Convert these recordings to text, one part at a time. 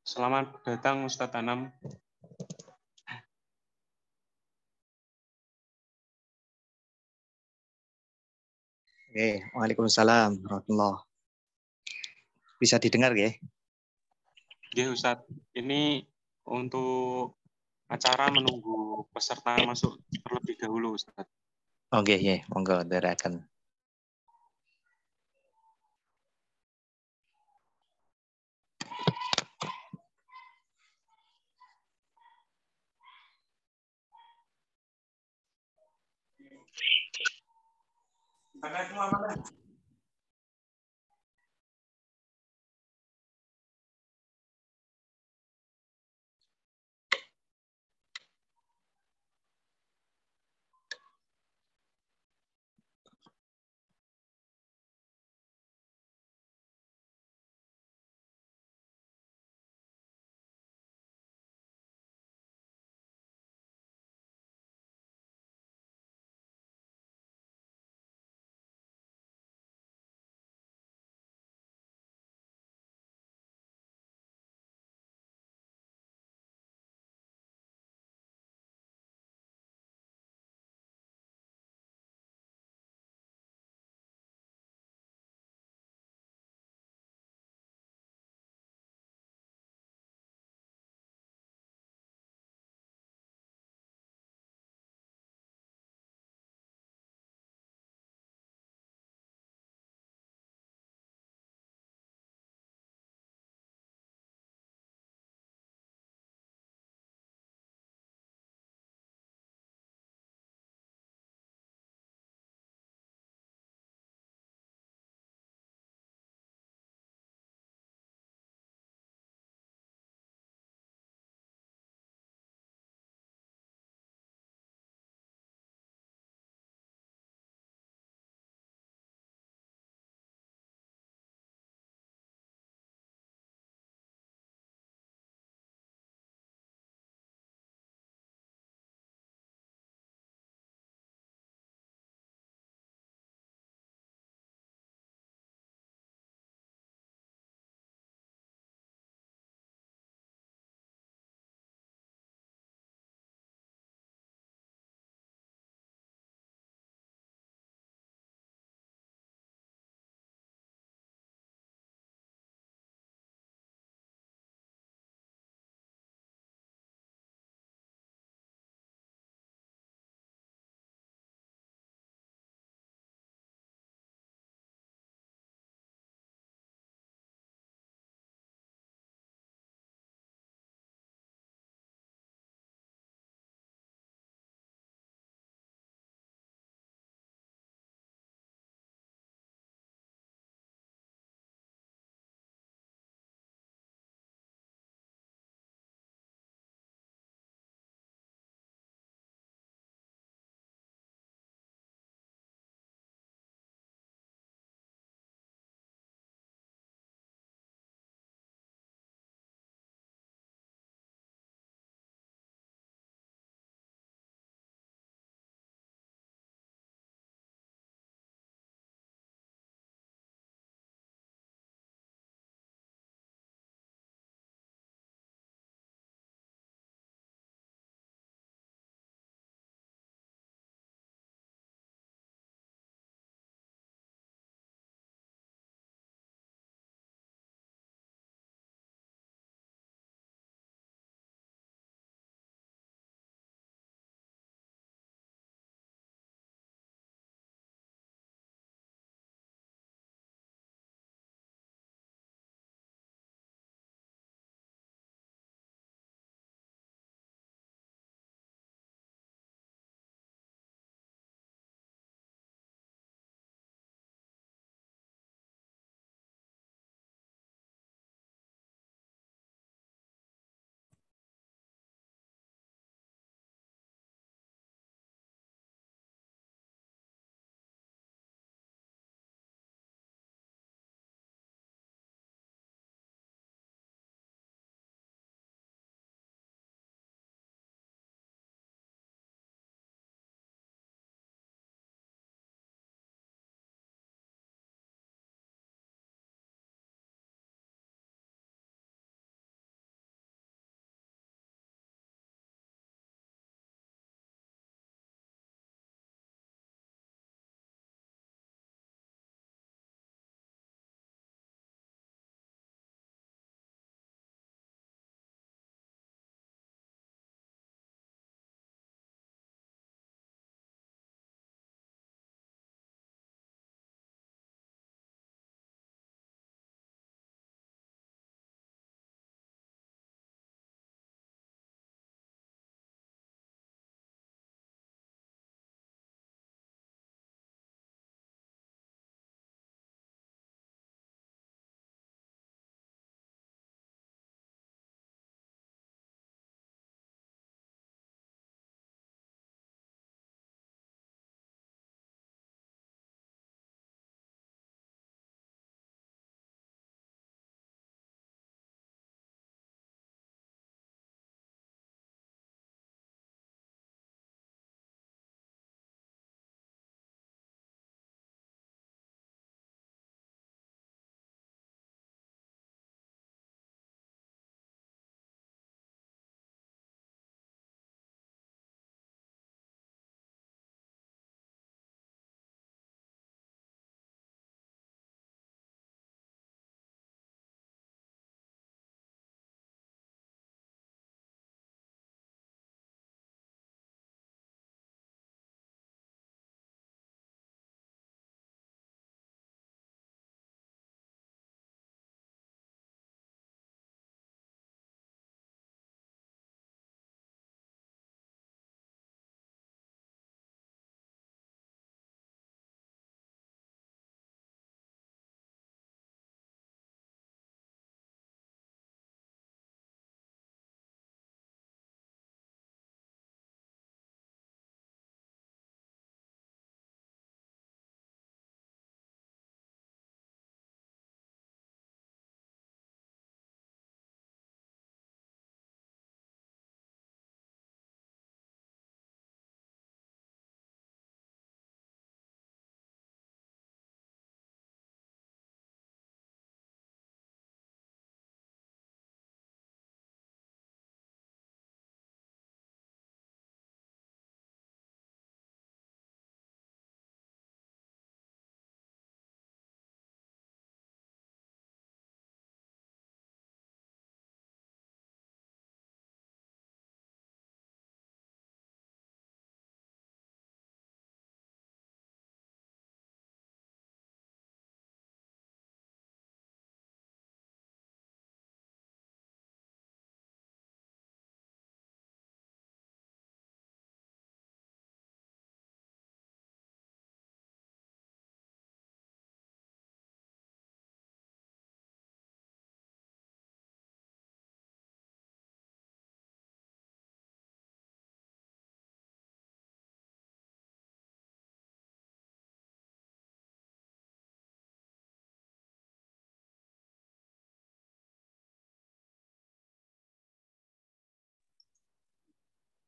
Selamat datang Ustadz Anam. Oke, Waalaikumsalam warahmatullahi. Bisa didengar ya? Oke Ustadz, ini untuk acara menunggu peserta masuk terlebih dahulu Ustadz. Oke, ya, monggo derakan.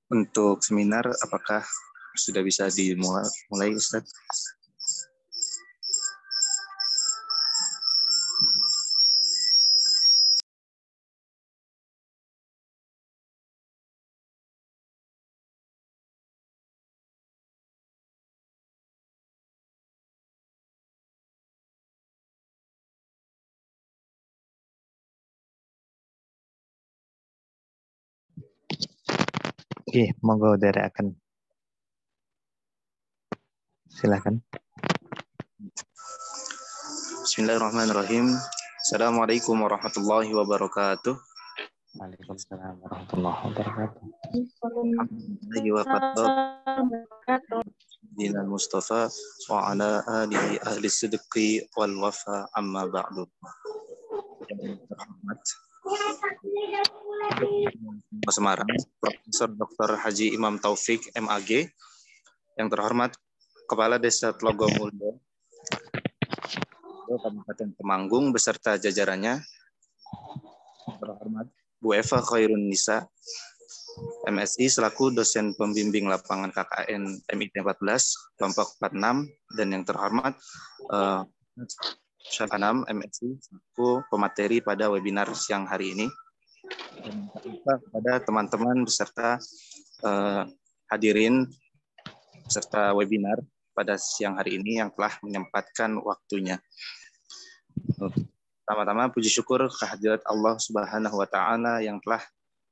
Untuk seminar, apakah sudah bisa dimulai, Ustaz? Oke, monggo dari akan. Silakan. Bismillahirrahmanirrahim. Assalamualaikum warahmatullahi wabarakatuh. Waalaikumsalam warahmatullahi wabarakatuh. Alhamdulillahi wa qadar dinal Mustafa wa ala alihi ahli sidqi wal wafa amma ba'du. Yang terhormat Semarang, Profesor Dr. Haji Imam Taufik MAG. Yang terhormat Kepala Desa Tlogomulyo, Kabupaten Temanggung beserta jajarannya. Yang terhormat Bu Eva Khairun Nisa, MSI selaku dosen pembimbing lapangan KKN MIT 14 kelompok 46, dan yang terhormat Syafanam MSI selaku pemateri pada webinar siang hari ini. Dan kepada teman-teman beserta hadirin beserta webinar pada siang hari ini yang telah menyempatkan waktunya. Pertama-tama puji syukur kehadirat Allah Subhanahu wa taala yang telah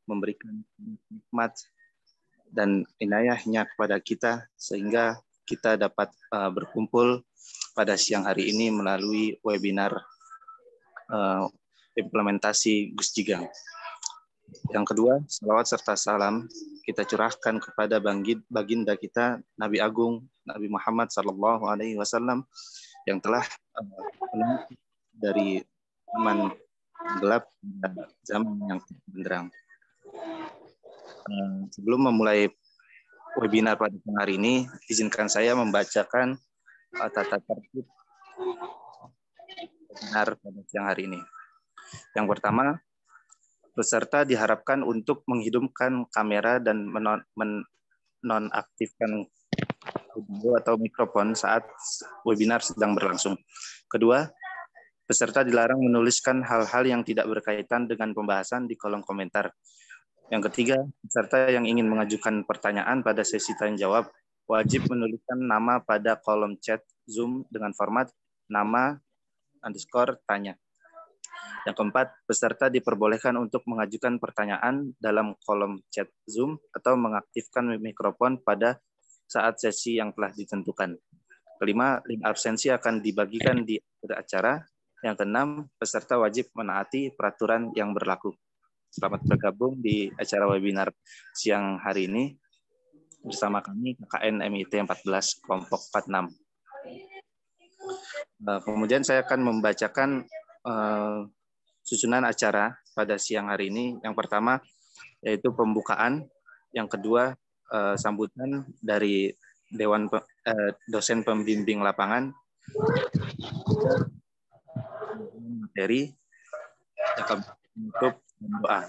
memberikan nikmat dan inayahnya kepada kita sehingga kita dapat berkumpul pada siang hari ini melalui webinar implementasi Gus Jigang. Yang kedua, salawat serta salam kita curahkan kepada baginda kita Nabi Agung Nabi Muhammad SAW yang telah dari zaman gelap dan zaman yang benderang. Sebelum memulai webinar pada hari ini, izinkan saya membacakan tata tertib webinar pada siang hari ini. Yang pertama, peserta diharapkan untuk menghidupkan kamera dan menonaktifkan audio atau mikrofon saat webinar sedang berlangsung. Kedua, peserta dilarang menuliskan hal-hal yang tidak berkaitan dengan pembahasan di kolom komentar. Yang ketiga, peserta yang ingin mengajukan pertanyaan pada sesi tanya jawab wajib menuliskan nama pada kolom chat Zoom dengan format nama_tanya. Yang keempat, peserta diperbolehkan untuk mengajukan pertanyaan dalam kolom chat Zoom atau mengaktifkan mikrofon pada saat sesi yang telah ditentukan. Kelima, link absensi akan dibagikan di akhir acara. Yang keenam, peserta wajib menaati peraturan yang berlaku. Selamat bergabung di acara webinar siang hari ini bersama kami KKN MIT 14 kelompok 46. Kemudian saya akan membacakan susunan acara pada siang hari ini. Yang pertama yaitu pembukaan, yang kedua sambutan dari Dewan dosen pembimbing lapangan, materi, untuk doa.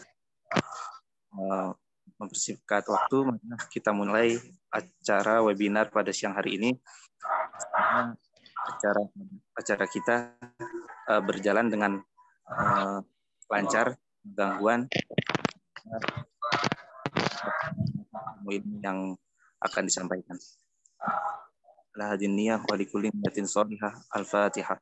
Mempersingkat waktu, maka kita mulai acara webinar pada siang hari ini. Acara kita berjalan dengan lancar, gangguan yang akan disampaikan. Al-Hadiniyah wa likulli niyatin shalihah. Al-Fatihah.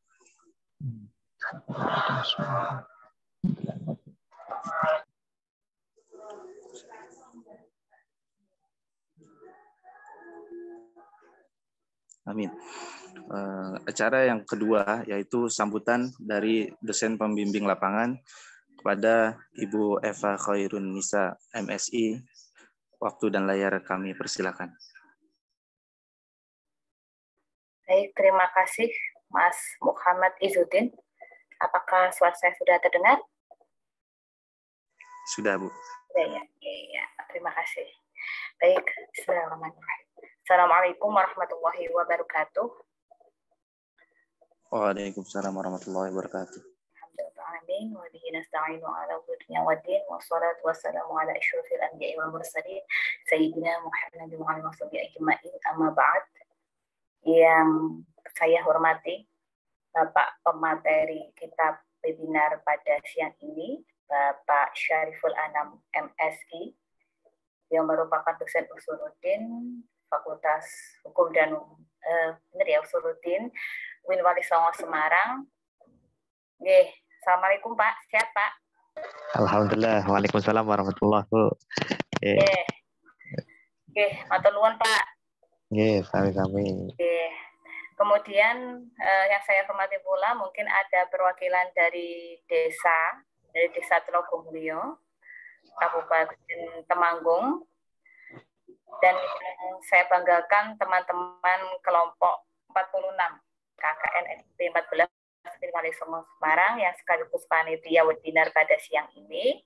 Amin. Acara yang kedua yaitu sambutan dari dosen pembimbing lapangan kepada Ibu Eva Khairun Nisa MSI. Waktu dan layar kami persilakan. Baik, terima kasih Mas Muhammad Izzuddin. Apakah suara saya sudah terdengar? Sudah, Bu. Ya. Terima kasih. Baik, bismillahirrahmanirrahim. Assalamualaikum warahmatullahi wabarakatuh. Waalaikumsalam warahmatullahi wabarakatuh. Alhamdulillah. alamin wa bihi nasta'inu ala dunya waddin wassalatu wassalamu ala asyrofil anbiya'i wal mursalin sayyidina Muhammadin wa alihi washabihi ajma'in amma ba'd. Yang saya hormati Bapak pemateri kitab webinar pada siang ini, Bapak Syariful Anam MSI, yang merupakan dosen Usuluddin Fakultas Hukum dan Usuluddin UIN Wali Songo Semarang. Nggih, assalamualaikum Pak, sehat Pak? Alhamdulillah, waalaikumsalam warahmatullahi wabarakatuh. Nggih, matur nuwun Pak. Nggih, sami-sami. Nggih. Kemudian yang saya hormati pula mungkin ada perwakilan dari desa Telogomulyo, Kabupaten Temanggung, dan saya banggakan teman-teman kelompok 46 KKN SMP 14 Wali Songo Semarang yang sekaligus panitia webinar pada siang ini.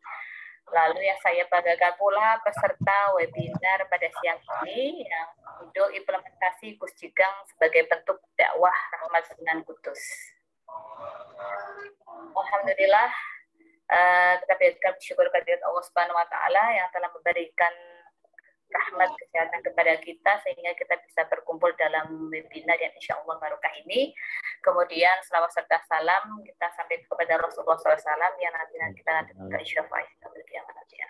Lalu yang saya banggakan pula peserta webinar pada siang ini yang judul implementasi Gus Jigang sebagai bentuk dakwah rahmat Sunan Kudus. Alhamdulillah, kita bersyukur kehadirat Allah Subhanahu wa taala yang telah memberikan rahmat kesehatan kepada kita sehingga kita bisa berkumpul dalam webinar yang insya Allah barokah ini. Kemudian selawat serta salam kita sampaikan kepada Rasulullah SAW yang nanti kita syafaat nanti.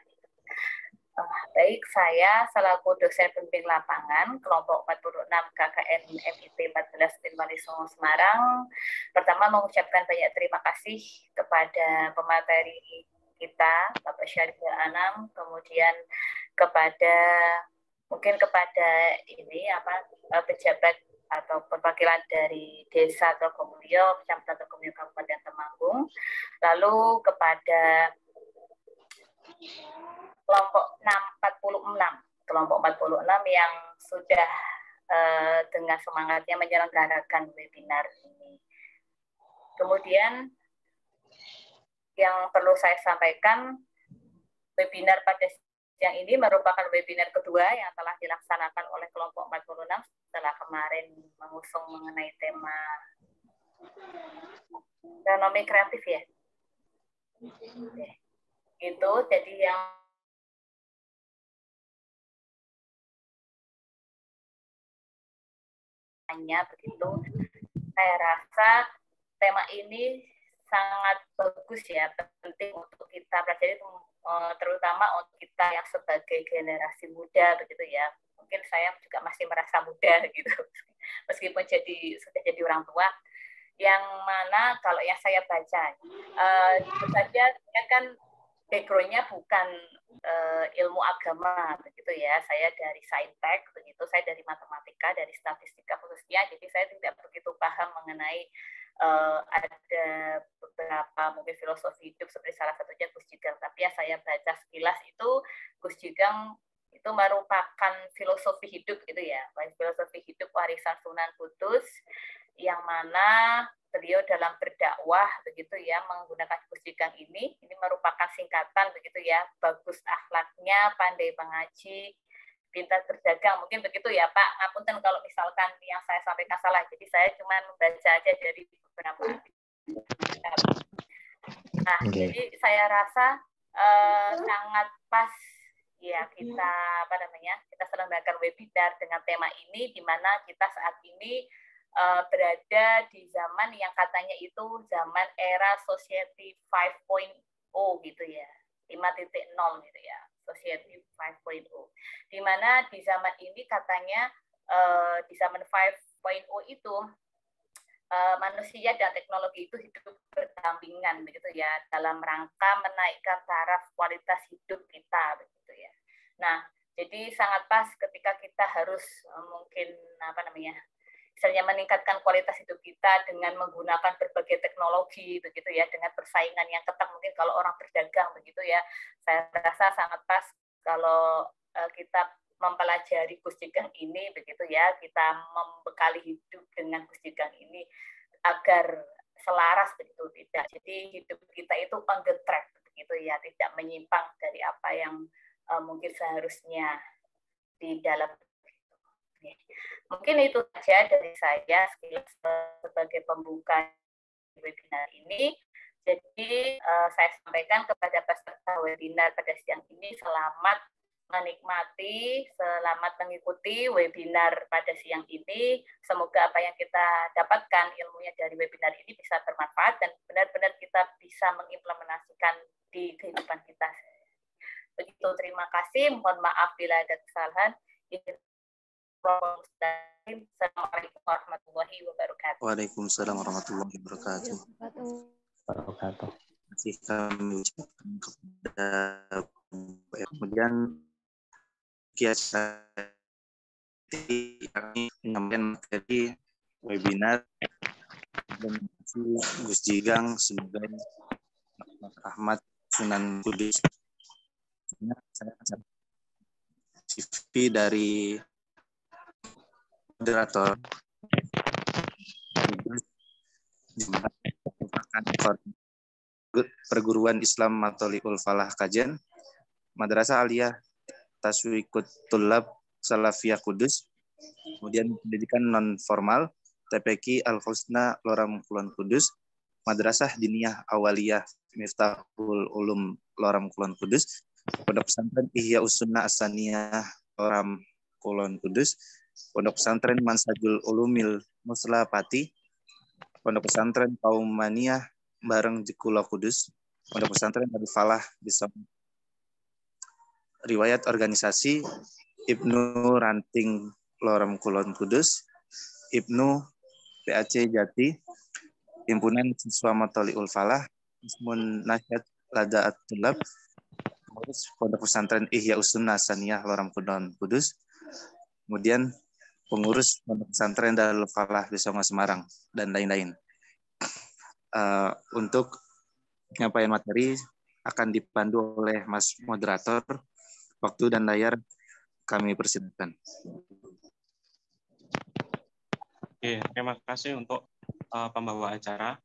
Baik, saya selaku dosen pembimbing lapangan kelompok 46 KKN MIP 14 Wali Songo Semarang, pertama mengucapkan banyak terima kasih kepada pemateri kita, Bapak Syariful Anam, kemudian kepada pejabat atau perwakilan dari Desa Telogomulyo, Kecamatan Telogomulyo, Kabupaten Temanggung, lalu kepada kelompok 46 yang sudah dengan semangatnya menyelenggarakan webinar ini. Kemudian yang perlu saya sampaikan, webinar pada siang ini merupakan webinar kedua yang telah dilaksanakan oleh kelompok 46 setelah kemarin mengusung mengenai tema ekonomi kreatif ya. Itu jadi yang hanya begitu. Saya rasa tema ini sangat bagus ya, penting untuk kita pelajari, terutama untuk kita yang sebagai generasi muda begitu ya. Mungkin saya juga masih merasa muda gitu, meskipun sudah jadi orang tua. Yang mana kalau yang saya baca, tentu saja ya kan background-nya bukan ilmu agama begitu ya. Saya dari saintek begitu, saya dari matematika, dari statistika khususnya, jadi saya tidak begitu paham mengenai ada beberapa mungkin filosofi hidup seperti salah satunya Gus Jigang. Tapi yang saya baca sekilas itu Gus Jigang itu merupakan filosofi hidup gitu ya, filosofi hidup warisan Sunan Kudus, yang mana beliau dalam berdakwah begitu ya menggunakan Gus Jigang ini merupakan singkatan begitu ya, bagus akhlaknya, pandai mengaji, pintar berdagang, mungkin begitu ya Pak. Ngapunten kalau misalkan yang saya sampaikan salah, jadi saya cuma membaca aja dari beberapa jadi saya rasa sangat pas ya kita kita selenggarakan webinar dengan tema ini, di mana kita saat ini berada di zaman yang katanya itu zaman era Society 5.0 gitu ya, 5.0 gitu ya, Society 5.0, di mana di zaman ini katanya di zaman 5.0 itu manusia dan teknologi itu hidup berdampingan begitu ya, dalam rangka menaikkan taraf kualitas hidup kita begitu ya. Nah, jadi sangat pas ketika kita harus mungkin misalnya meningkatkan kualitas hidup kita dengan menggunakan berbagai teknologi begitu ya, dengan persaingan yang ketat mungkin kalau orang berdagang begitu ya. Saya rasa sangat pas kalau kita mempelajari Gus Jigang ini begitu ya, kita membekali hidup dengan Gus Jigang ini agar selaras begitu, tidak. Jadi hidup kita itu on the track begitu ya, tidak menyimpang dari apa yang mungkin seharusnya di dalam. Mungkin itu saja dari saya sebagai pembuka webinar ini. Jadi saya sampaikan kepada peserta webinar pada siang ini, selamat menikmati, selamat mengikuti webinar pada siang ini. Semoga apa yang kita dapatkan ilmunya dari webinar ini bisa bermanfaat dan benar-benar kita bisa mengimplementasikan di kehidupan kita. Begitu, terima kasih. Mohon maaf bila ada kesalahan. Assalamualaikum warahmatullahi wabarakatuh. Waalaikumsalam warahmatullahi wabarakatuh. Masih kami ucapkan kepada kemudian kiasa kami menyampaikan materi webinar dan Gus Jigang sebagai Ahmad Sunan Kudus. Saya CV dari moderator merupakan perguruan Islam Matoliul Falah Kajen, Madrasah Aliyah Taswiqut Tullab Salafiyah Kudus, kemudian pendidikan non formal TPQ Al Husna Loram Kulon Kudus, Madrasah Diniyah Awaliyah Miftahul Ulum Loram Kulon Kudus, Pondok Pesantren Ihya Usunnah Asaniyah Loram Kulon Kudus, Pondok Pesantren Mansajul Ulumil Musla Pati, Pondok Pesantren Kaumaniyah Bareng Jekulo Kudus, Pondok Pesantren Al Falah bisa riwayat organisasi Ibnu Ranting Loram Kulon Kudus, Ibnu PAC Jati, Himpunan Siswa Matoliul Falah, Ismun Nasyad Lada At-Tulab, Pondok Pesantren Ihya Usunnah Saniyah Loram Kulon Kudus, kemudian pengurus Pondok Pesantren Darul Falah di Songo Semarang, dan lain-lain. Untuk penyampaian materi akan dipandu oleh Mas Moderator. Waktu dan layar kami persilakan. Oke, terima kasih untuk pembawa acara.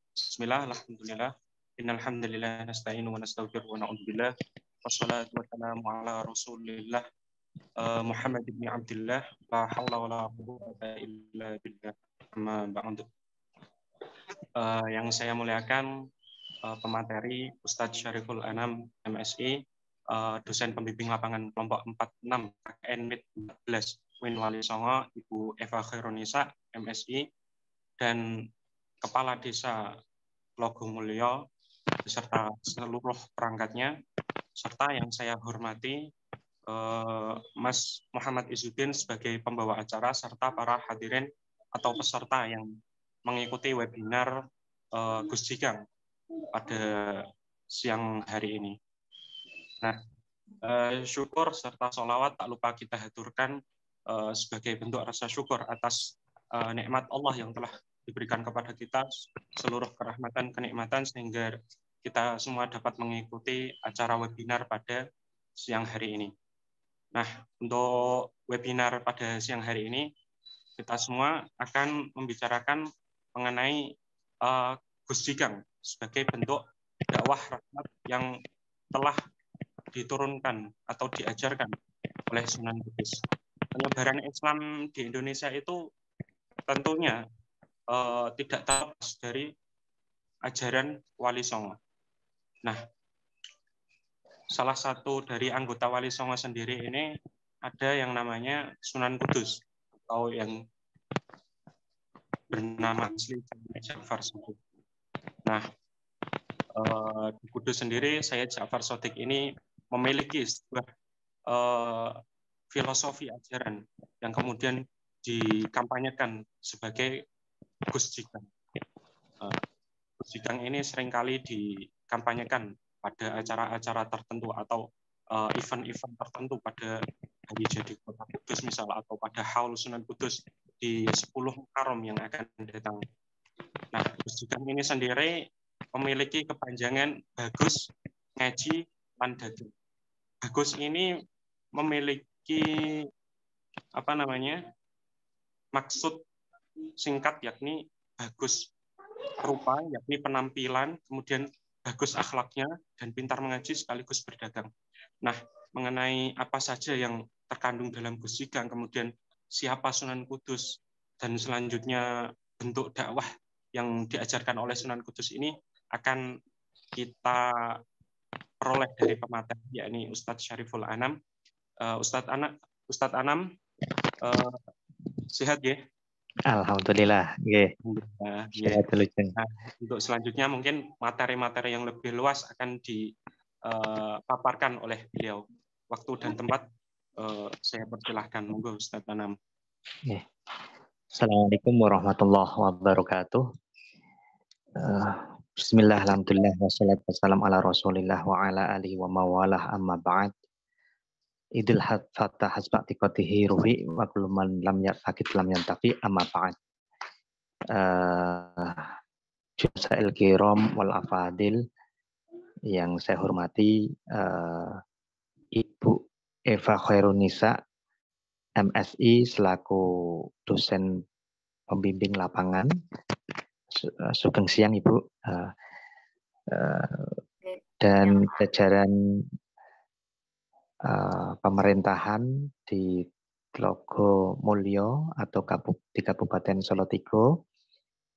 Bismillah, alhamdulillah, innal hamdalillah nasta'inu wa nastaghfiruh wa na'udzubillah wassalatu wassalamu ala Rasulillah Muhammad ibn Abdullah la haula wala quwwata illa billah. Amma ba'du. Yang saya muliakan pemateri Ustadz Syariful Anam MSI, dosen pembimbing lapangan kelompok 46 KKN MIT 14 Win Wali Songo, Ibu Eva Khairunisa MSI, dan Kepala Desa Logo Mulyo beserta seluruh perangkatnya, serta yang saya hormati Mas Muhammad Izzuddin sebagai pembawa acara, serta para hadirin atau peserta yang mengikuti webinar Gus Jigang pada siang hari ini. Nah, syukur serta sholawat tak lupa kita haturkan sebagai bentuk rasa syukur atas nikmat Allah yang telah diberikan kepada kita, seluruh kerahmatan, kenikmatan, sehingga kita semua dapat mengikuti acara webinar pada siang hari ini. Nah, untuk webinar pada siang hari ini, kita semua akan membicarakan mengenai Gus Jigang sebagai bentuk dakwah rahmat yang telah diturunkan atau diajarkan oleh Sunan Kudus. Penyebaran Islam di Indonesia itu tentunya tidak terlepas dari ajaran Wali Songo. Nah, salah satu dari anggota Wali Songo sendiri ini ada yang namanya Sunan Kudus, atau yang bernama asli Ja'far Shadiq. Nah, di Kudus sendiri, saya Ja'far Shadiq ini memiliki sebuah filosofi ajaran yang kemudian dikampanyekan sebagai Gus Jigang. Gus Jigang ini seringkali dikampanyekan pada acara-acara tertentu atau event-event tertentu pada hari jadi Kota Kudus misal, atau pada Haul Sunan Kudus di 10 Muharram yang akan datang. Nah, Gus Jigang ini sendiri memiliki kepanjangan Bagus, Ngaji, lan Dagang. Bagus ini memiliki maksud singkat, yakni bagus rupa, yakni penampilan, kemudian bagus akhlaknya, dan pintar mengaji sekaligus berdagang. Nah, mengenai apa saja yang terkandung dalam Gus Jigang, kemudian siapa Sunan Kudus, dan selanjutnya bentuk dakwah yang diajarkan oleh Sunan Kudus ini akan kita peroleh dari pemateri, yakni Ustadz Syariful Anam. Ustadz Anam, sehat ya? Alhamdulillah. Nggih. Nah, untuk selanjutnya mungkin materi-materi yang lebih luas akan dipaparkan oleh beliau. Waktu dan tempat saya persilahkan, monggo Ustadz Anam. Assalamualaikum warahmatullahi wabarakatuh. Bismillah, alhamdulillah, wassalatu wassalamu ala rasulillah wa ala alihi wa mawalah, amma ba'd. Idil fatah hasbak tikotihi ruhi wa kullu man lam yakit lam yantafi, amma ba'd. Jusail kiram wal afadil, yang saya hormati Ibu Eva Khairunisa, MSI, selaku dosen pembimbing lapangan. Sugeng siang Ibu, dan jajaran pemerintahan di Tlogo Mulyo atau di Kabupaten Solotigo,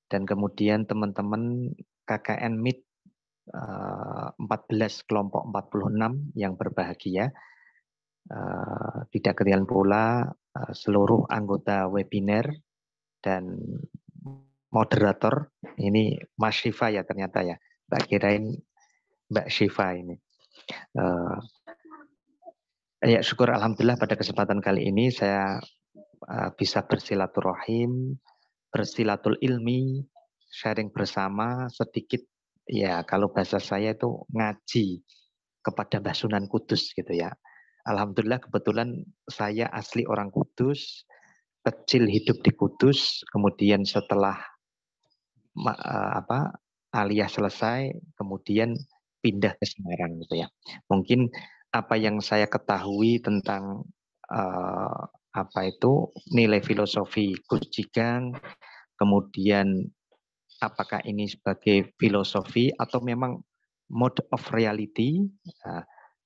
dan kemudian teman-teman KKN MIT 14 kelompok 46 yang berbahagia. Tidak ketinggalan pula seluruh anggota webinar dan moderator. Ini Mas Syifa ya ternyata ya, tak kirain Mbak Syifa ini. Ya syukur alhamdulillah pada kesempatan kali ini saya bisa bersilaturahim, bersilatul ilmi, sharing bersama sedikit ya, kalau bahasa saya itu ngaji kepada Mbah Sunan Kudus gitu ya. Alhamdulillah kebetulan saya asli orang Kudus, kecil hidup di Kudus, kemudian setelah aliyah selesai, kemudian pindah ke Semarang gitu ya. Mungkin apa yang saya ketahui tentang nilai filosofi Gus Jigang, kemudian apakah ini sebagai filosofi atau memang mode of reality.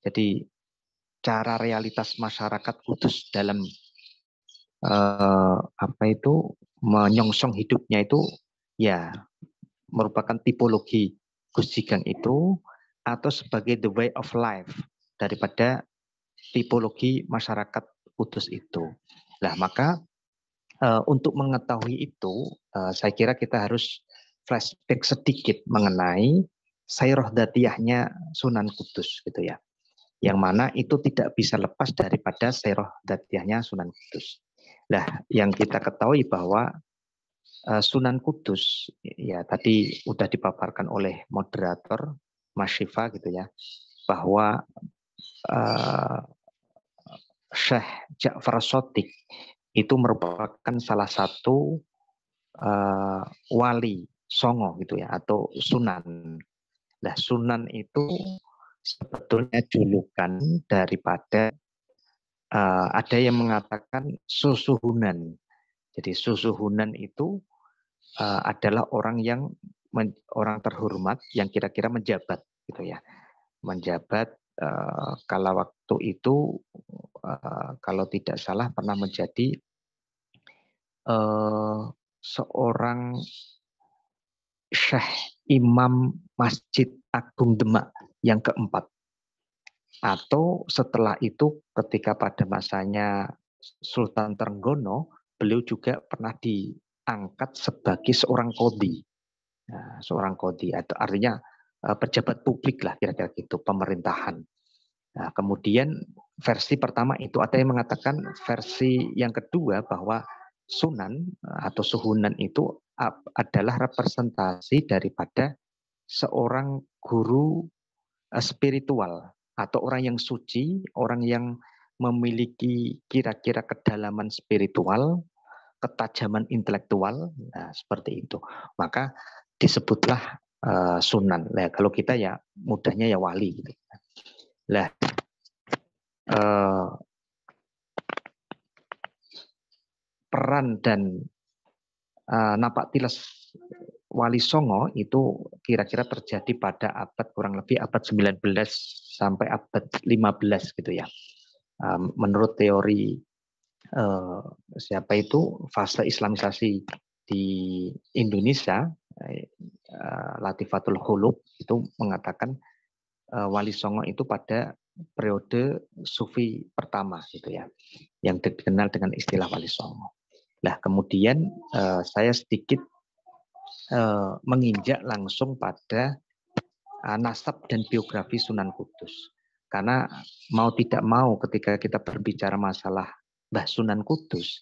Jadi cara realitas masyarakat Kudus dalam menyongsong hidupnya itu ya merupakan tipologi Gus Jigang itu, atau sebagai the way of life daripada tipologi masyarakat Kudus itu. Nah, maka untuk mengetahui itu, saya kira kita harus flashback sedikit mengenai sairah datiyahnya Sunan Kudus gitu ya. Yang mana itu tidak bisa lepas daripada sairah datiyahnya Sunan Kudus. Nah, yang kita ketahui bahwa Sunan Kudus ya tadi udah dipaparkan oleh moderator Mas Syifa gitu ya, bahwa Syekh Ja'far Shadiq itu merupakan salah satu wali songo gitu ya, atau sunan. Nah, sunan itu sebetulnya julukan daripada ada yang mengatakan susuhunan. Jadi susuhunan itu adalah orang yang orang terhormat yang kira-kira menjabat gitu ya, menjabat kala waktu itu kalau tidak salah pernah menjadi seorang Syekh Imam Masjid Agung Demak yang keempat, atau setelah itu ketika pada masanya Sultan Trenggono beliau juga pernah diangkat sebagai seorang qodhi. Nah, seorang qodhi atau artinya pejabat publik lah kira-kira gitu, pemerintahan. Nah, kemudian versi pertama itu, ada yang mengatakan versi yang kedua bahwa sunan atau suhunan itu adalah representasi daripada seorang guru spiritual atau orang yang suci, orang yang memiliki kira-kira kedalaman spiritual, ketajaman intelektual, nah seperti itu. Maka disebutlah sunan. Nah, kalau kita ya mudahnya ya wali gitu. Lah peran dan napak tilas Wali Songo itu kira-kira terjadi pada abad kurang lebih abad 19 sampai abad 15 gitu ya. Menurut teori fase Islamisasi di Indonesia Latifatul Khulub itu mengatakan Wali Songo itu pada periode Sufi pertama gitu ya, yang dikenal dengan istilah Wali Songo. Nah kemudian saya sedikit menginjak langsung pada nasab dan biografi Sunan Kudus, karena mau tidak mau ketika kita berbicara masalah Mbah Sunan Kudus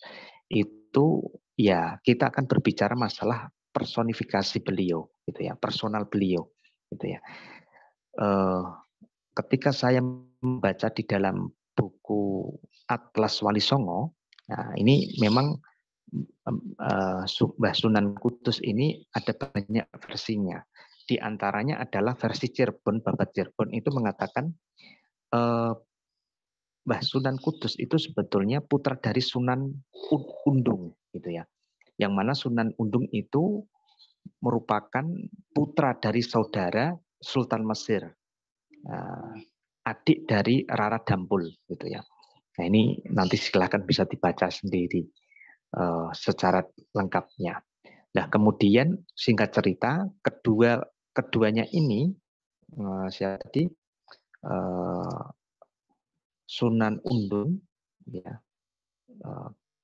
itu ya kita akan berbicara masalah personifikasi beliau gitu ya, personal beliau gitu ya. Ketika saya membaca di dalam buku Atlas Wali Songo, nah ini memang Mbah Sunan Kudus ini ada banyak versinya. Di antaranya adalah versi Cirebon, Babat Cirebon itu mengatakan Mbah Sunan Kudus itu sebetulnya putra dari Sunan Undung gitu ya. Yang mana Sunan Undung itu merupakan putra dari saudara Sultan Mesir, adik dari Rara Dampul gitu ya. Nah ini nanti silahkan bisa dibaca sendiri secara lengkapnya. Nah kemudian singkat cerita keduanya ini siapa tadi Sunan Undung ya,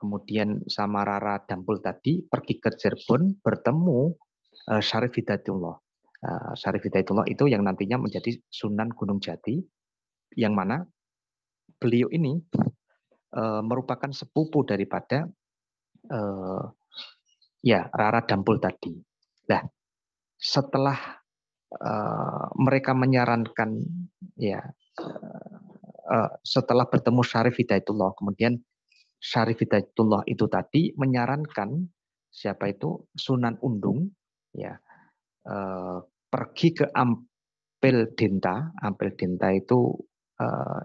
kemudian sama Rara Dampul tadi pergi ke Cirebon bertemu Syarif Hidayatullah. Syarif Hidayatullah itu yang nantinya menjadi Sunan Gunung Jati, yang mana beliau ini merupakan sepupu daripada ya Rara Dampul tadi. Nah, setelah mereka menyarankan ya setelah bertemu Syarif Hidayatullah, kemudian Syarif Hidayatullah itu tadi menyarankan siapa itu Sunan Undung ya pergi ke Ampel Denta. Ampel Denta itu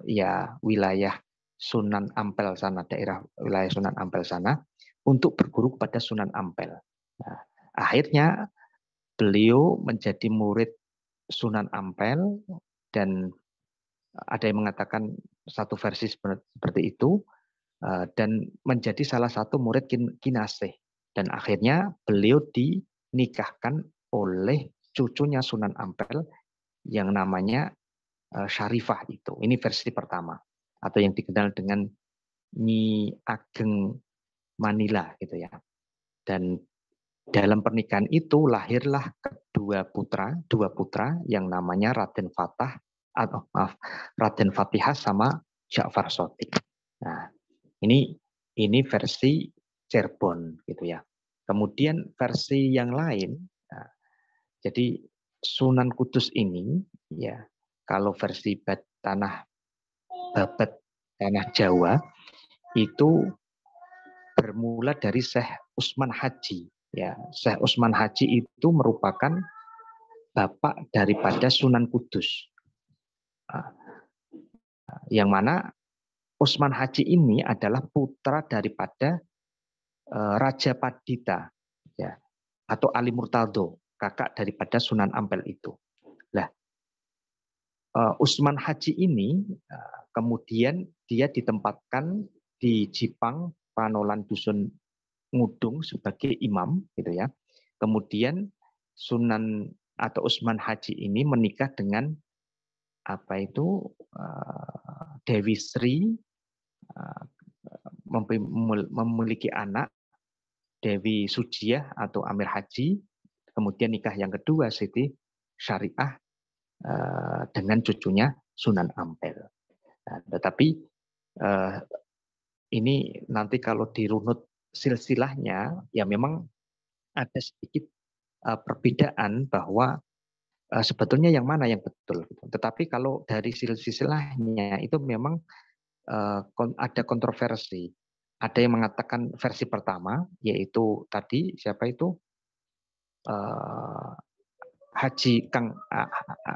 ya wilayah Sunan Ampel sana, daerah wilayah Sunan Ampel sana untuk berguru kepada Sunan Ampel. Nah, akhirnya beliau menjadi murid Sunan Ampel dan ada yang mengatakan satu versi seperti itu dan menjadi salah satu murid Kinasih, dan akhirnya beliau dinikahkan oleh cucunya Sunan Ampel yang namanya Syarifah itu. Ini versi pertama atau yang dikenal dengan Nyi Ageng Manila gitu ya. Dan dalam pernikahan itu lahirlah dua putra yang namanya Raden Fatihah sama Ja'far Shadiq. Nah, ini versi Cirebon gitu ya. Kemudian versi yang lain, nah, jadi Sunan Kudus ini ya kalau versi Babat Tanah Jawa itu bermula dari Syekh Usman Haji. Ya, Syekh Usman Haji itu merupakan bapak daripada Sunan Kudus. Yang mana Usman Haji ini adalah putra daripada Raja Padita ya, atau Ali Murtado, kakak daripada Sunan Ampel itu. Nah, Usman Haji ini kemudian dia ditempatkan di Jipang Panolan Dusun Ngudung sebagai imam gitu ya. Kemudian Sunan atau Usman Haji ini menikah dengan apa itu Dewi Sri, memiliki anak Dewi Sujiah atau Amir Haji, kemudian nikah yang kedua Siti Syariah dengan cucunya Sunan Ampel. Nah, tetapi ini nanti kalau dirunut silsilahnya ya memang ada sedikit perbedaan bahwa sebetulnya yang mana yang betul. Tetapi kalau dari silsilahnya itu memang ada kontroversi. Ada yang mengatakan versi pertama, yaitu tadi siapa itu Haji Kang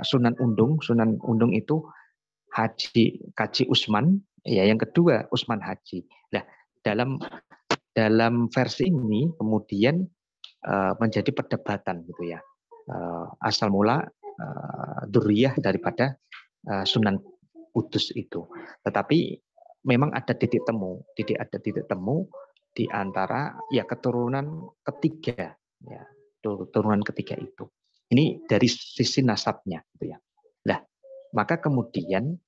Sunan Undung itu Kaji Usman. Ya, yang kedua Usman Haji. Nah, dalam versi ini kemudian menjadi perdebatan gitu ya. Asal mula duriyah daripada Sunan Kudus itu. Tetapi memang ada titik temu di antara ya keturunan ketiga ya turunan ketiga itu. Ini dari sisi nasabnya, gitu ya. Nah, maka kemudian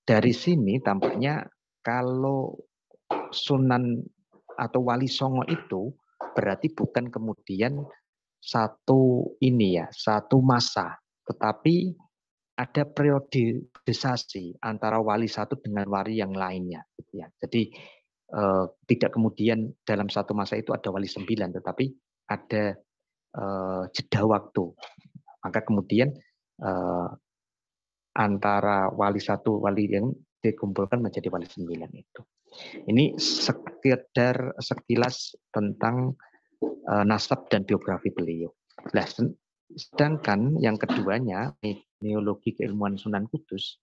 dari sini tampaknya kalau Sunan atau Wali Songo itu berarti bukan kemudian satu masa, tetapi ada periodisasi antara wali satu dengan wali yang lainnya, gitu ya. Jadi tidak kemudian dalam satu masa itu ada wali 9, tetapi ada jeda waktu. Maka kemudian antara wali satu wali yang dikumpulkan menjadi wali 9 itu. Ini sekilas tentang nasab dan biografi beliau. Nah, sedangkan yang keduanya, neologi keilmuan Sunan Kudus,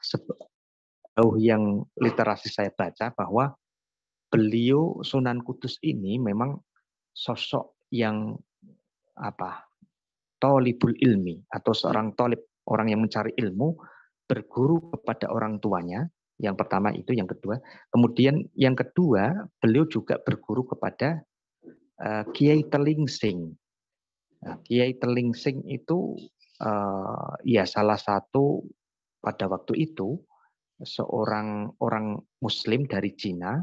sejauh yang literasi saya baca bahwa beliau Sunan Kudus ini memang sosok yang tolibul ilmi atau seorang tolib, orang yang mencari ilmu, berguru kepada orang tuanya. Yang pertama itu, yang kedua. Kemudian yang kedua, beliau juga berguru kepada Kiai Telingsing. Nah, Kiai Telingsing itu ya salah satu pada waktu itu seorang orang Muslim dari Cina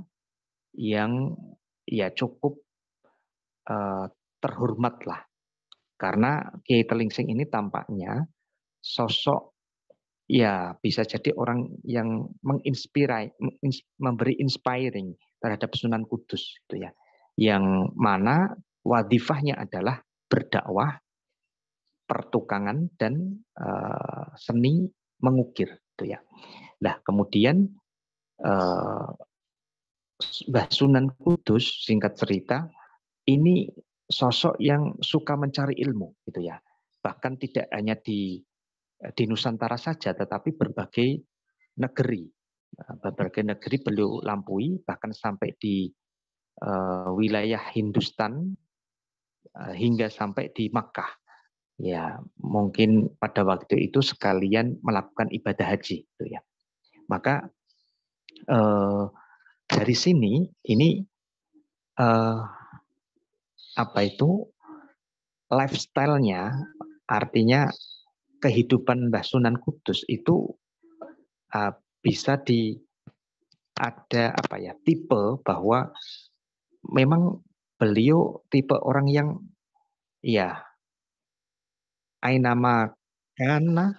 yang ya cukup terhormat lah, karena Kiai Telingsing ini tampaknya sosok ya bisa jadi orang yang memberi inspiring terhadap Sunan Kudus, gitu ya. Yang mana wadifahnya adalah berdakwah, pertukangan dan seni mengukir, gitu ya. Nah, kemudian Mbah Sunan Kudus, singkat cerita, ini sosok yang suka mencari ilmu, gitu ya. Bahkan tidak hanya di Nusantara saja, tetapi berbagai negeri beliau lampaui, bahkan sampai di wilayah Hindustan hingga sampai di Makkah. Ya, mungkin pada waktu itu sekalian melakukan ibadah haji, gitu ya. Maka dari sini ini lifestyle-nya, artinya kehidupan Mbah Sunan Kudus itu bisa tipe bahwa memang beliau tipe orang yang ya ainama kana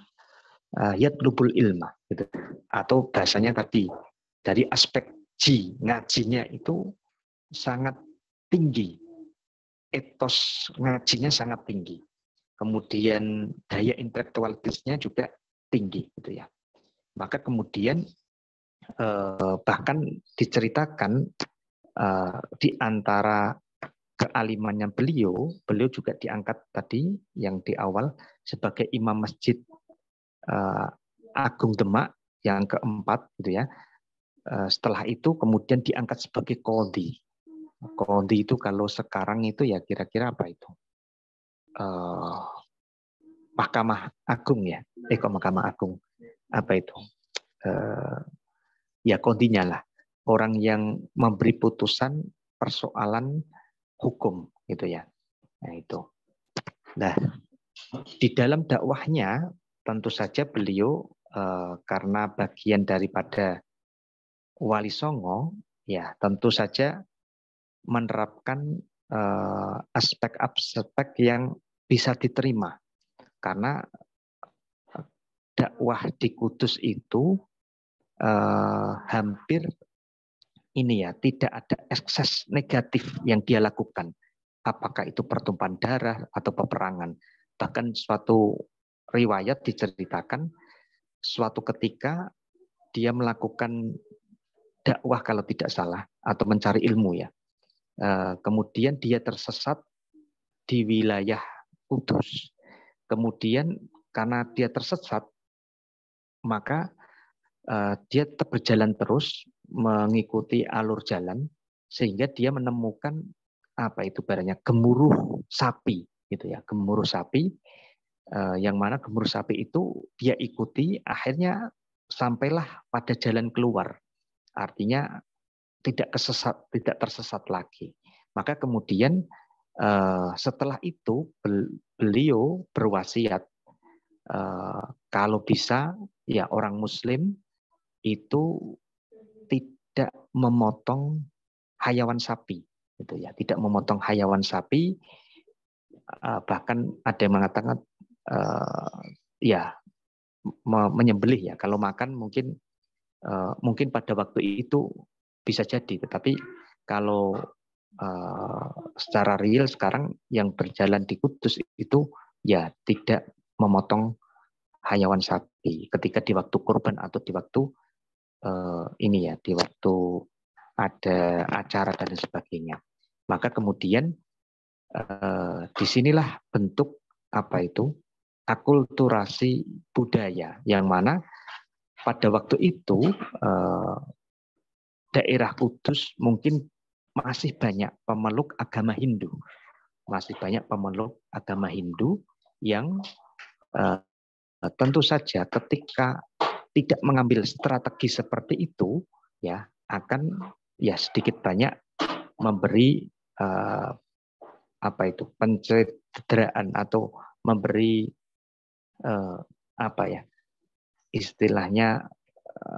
yatlubul ilma, gitu. Atau bahasanya tadi dari aspek ngajinya itu sangat tinggi, etos ngajinya sangat tinggi. Kemudian daya intelektualitasnya juga tinggi, gitu ya. Maka kemudian bahkan diceritakan di antara kealimannya beliau juga diangkat tadi yang di awal sebagai imam masjid Agung Demak yang keempat, gitu ya. Setelah itu kemudian diangkat sebagai qadhi. Qadhi itu kalau sekarang itu ya kira-kira apa itu? Mahkamah Agung ya, Mahkamah Agung apa itu? Ya qadhinya lah, orang yang memberi putusan persoalan hukum, gitu ya. Nah itu. Nah, di dalam dakwahnya tentu saja beliau karena bagian daripada Wali Songo, ya tentu saja menerapkan aspek-aspek yang bisa diterima, karena dakwah di Kudus itu hampir tidak ada ekses negatif yang dia lakukan, apakah itu pertumpahan darah atau peperangan. Bahkan suatu riwayat diceritakan suatu ketika dia melakukan dakwah kalau tidak salah atau mencari ilmu ya. Kemudian dia tersesat di wilayah Kudus. Kemudian karena dia tersesat, maka dia tetap berjalan terus mengikuti alur jalan sehingga dia menemukan gemuruh sapi, gitu ya, gemuruh sapi, yang mana gemuruh sapi itu dia ikuti, akhirnya sampailah pada jalan keluar, artinya tidak tersesat lagi. Maka kemudian setelah itu beliau berwasiat kalau bisa ya orang Muslim itu tidak memotong hayawan sapi, gitu ya, tidak memotong hayawan sapi, bahkan ada yang mengatakan ya menyembelih ya. Kalau makan mungkin pada waktu itu bisa jadi, tetapi kalau secara real sekarang yang berjalan di Kudus itu ya tidak memotong hayawan sapi ketika di waktu kurban atau di waktu ini ya, di waktu ada acara dan sebagainya. Maka kemudian disinilah bentuk apa itu akulturasi budaya, yang mana pada waktu itu daerah Kudus mungkin masih banyak pemeluk agama Hindu, yang tentu saja ketika tidak mengambil strategi seperti itu ya akan ya sedikit banyak memberi pencederaan atau memberi istilahnya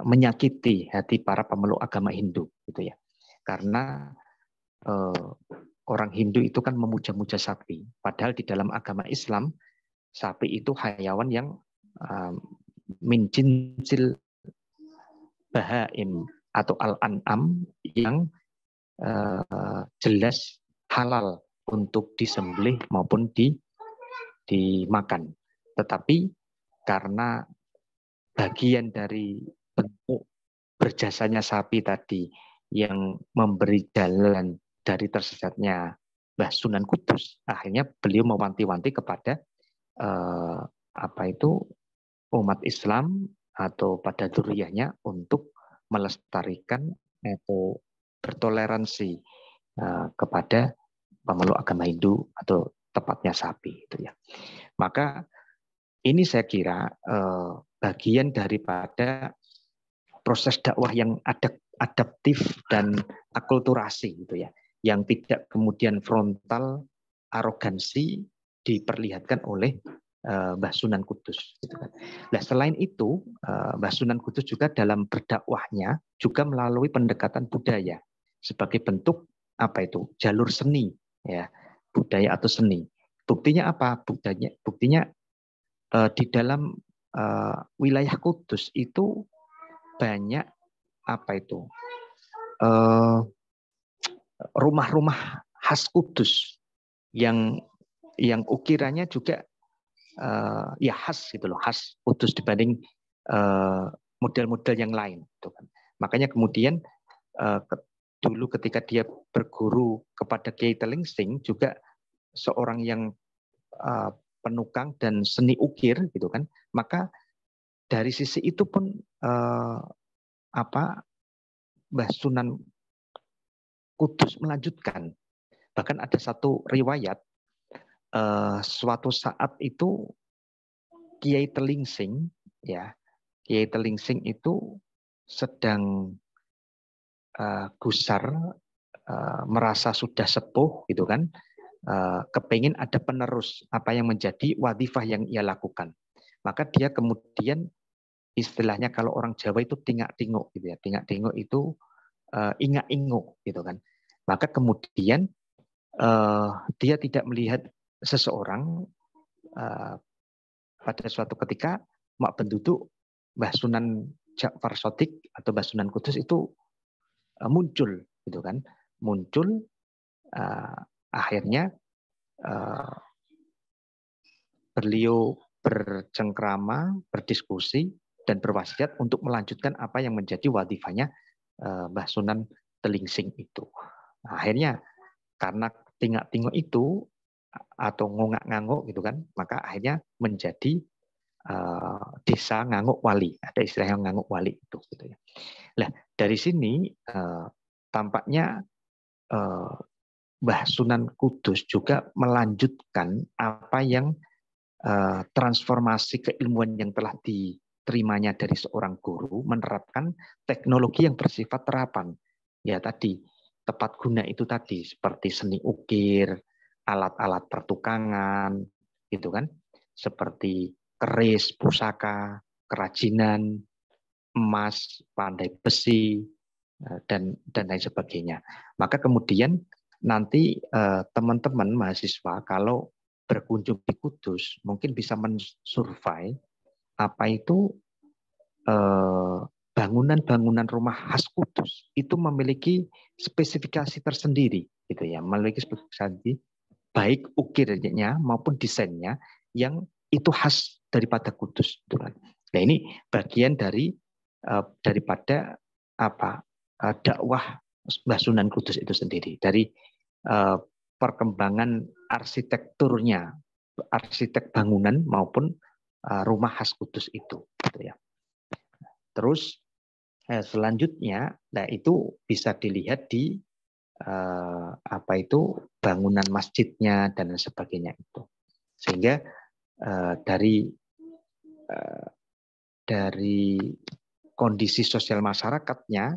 menyakiti hati para pemeluk agama Hindu gitu ya. Karena orang Hindu itu kan memuja-muja sapi, padahal di dalam agama Islam sapi itu hayawan yang min jinsil bahaim atau al-an'am yang jelas halal untuk disembelih maupun dimakan. Tetapi karena bagian dari bentuk berjasanya sapi tadi yang memberi jalan dari tersesatnya Mbah Sunan Kudus, akhirnya beliau mewanti-wanti kepada umat Islam atau pada dzurriyyahnya untuk melestarikan atau bertoleransi kepada pemeluk agama Hindu atau tepatnya sapi itu ya. Maka ini saya kira bagian daripada proses dakwah yang adaptif dan akulturasi gitu ya, yang tidak kemudian frontal arogansi diperlihatkan oleh Mbah Sunan Kudus gitu kan. Nah, selain itu Mbah Sunan Kudus juga dalam berdakwahnya juga melalui pendekatan budaya sebagai bentuk jalur seni ya, budaya atau seni. Buktinya apa? Buktinya di dalam wilayah Kudus itu banyak rumah-rumah khas Kudus yang ukirannya juga ya khas gitu loh, khas Kudus dibanding model-model yang lain gitu kan. Makanya kemudian dulu ketika dia berguru kepada Kiai Telingsing juga seorang yang penukang dan seni ukir gitu kan, maka dari sisi itu pun Mbah Sunan Kudus melanjutkan. Bahkan ada satu riwayat suatu saat itu Kiai Telingsing itu sedang gusar, merasa sudah sepuh gitu kan, kepingin ada penerus apa yang menjadi wadifah yang ia lakukan. Maka dia kemudian istilahnya kalau orang Jawa itu tingak-tinguk gitu ya. Tingak-tinguk itu ingak-inguk gitu kan. Maka kemudian dia tidak melihat seseorang pada suatu ketika mak penduduk Mbah Sunan Ja'far Shadiq atau Mbah Sunan Kudus itu muncul gitu kan. Muncul akhirnya beliau bercengkrama, berdiskusi dan berwasiat untuk melanjutkan apa yang menjadi wadifahnya Mbah Sunan Telingsing itu. Nah, akhirnya karena tingak-tinguk itu atau ngongak-nganguk gitu kan, maka akhirnya menjadi desa Nganguk Wali. Ada istilah yang Nganguk Wali itu gitu ya. Nah, dari sini tampaknya Mbah Sunan Kudus juga melanjutkan apa yang transformasi keilmuan yang telah diterimanya dari seorang guru, menerapkan teknologi yang bersifat terapan. Ya tadi, tepat guna itu tadi, seperti seni ukir, alat-alat pertukangan, gitu kan, seperti keris, pusaka, kerajinan, emas, pandai besi, dan lain sebagainya. Maka kemudian nanti teman-teman mahasiswa kalau berkunjung di Kudus mungkin bisa mensurvei apa itu bangunan-bangunan rumah khas Kudus itu memiliki spesifikasi tersendiri, gitu ya, memiliki spesifikasi baik ukirnya maupun desainnya yang itu khas daripada Kudus. Nah ini bagian daripada dakwah Mbah Sunan Kudus itu sendiri, dari perkembangan arsitekturnya, arsitek bangunan maupun rumah khas Kudus itu, gitu ya. Terus selanjutnya, nah itu bisa dilihat di bangunan masjidnya dan sebagainya itu, sehingga dari kondisi sosial masyarakatnya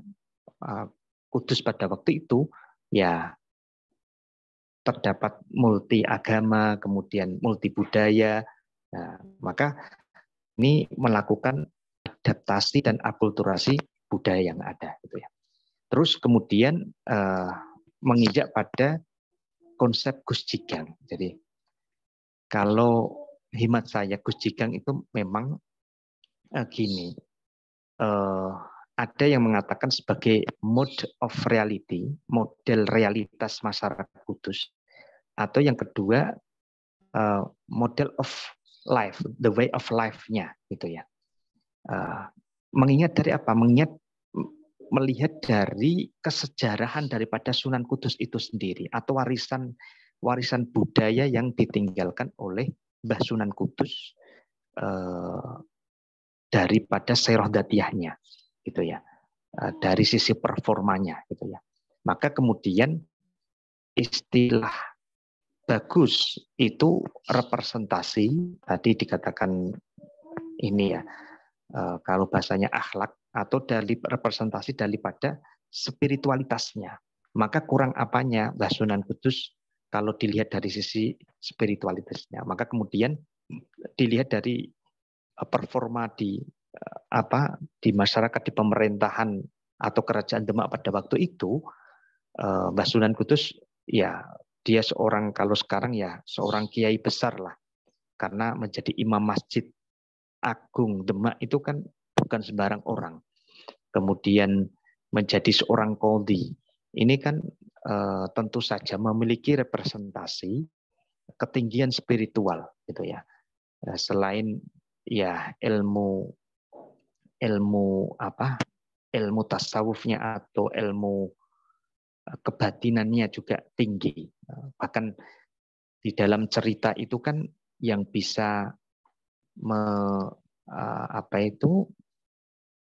Kudus pada waktu itu ya terdapat multi agama, kemudian multi budaya. Nah, maka ini melakukan adaptasi dan akulturasi budaya yang ada, gitu ya. Terus kemudian menginjak pada konsep Gus Jigang. Jadi kalau hemat saya Gus Jigang itu memang gini, ada yang mengatakan sebagai mode of reality, model realitas masyarakat Kudus, atau yang kedua model of life, the way of life-nya, gitu ya. Mengingat dari apa? Melihat dari kesejarahan daripada Sunan Kudus itu sendiri, atau warisan budaya yang ditinggalkan oleh Mbah Sunan Kudus daripada Sirah Datiahnya, gitu ya, dari sisi performanya, gitu ya. Maka kemudian istilah bagus itu representasi, tadi dikatakan ini ya, kalau bahasanya akhlak, atau dari representasi daripada spiritualitasnya. Maka kurang apanya Mbah Sunan Kudus kalau dilihat dari sisi spiritualitasnya. Maka kemudian dilihat dari performa di masyarakat, di pemerintahan atau kerajaan Demak pada waktu itu, Mbah Sunan Kudus ya dia seorang, kalau sekarang ya seorang kiai besar lah, karena menjadi imam masjid agung Demak itu kan bukan sembarang orang. Kemudian menjadi seorang qadhi, ini kan tentu saja memiliki representasi ketinggian spiritual, gitu ya. Selain ya ilmu tasawufnya atau ilmu kebatinannya juga tinggi. Bahkan di dalam cerita itu kan yang bisa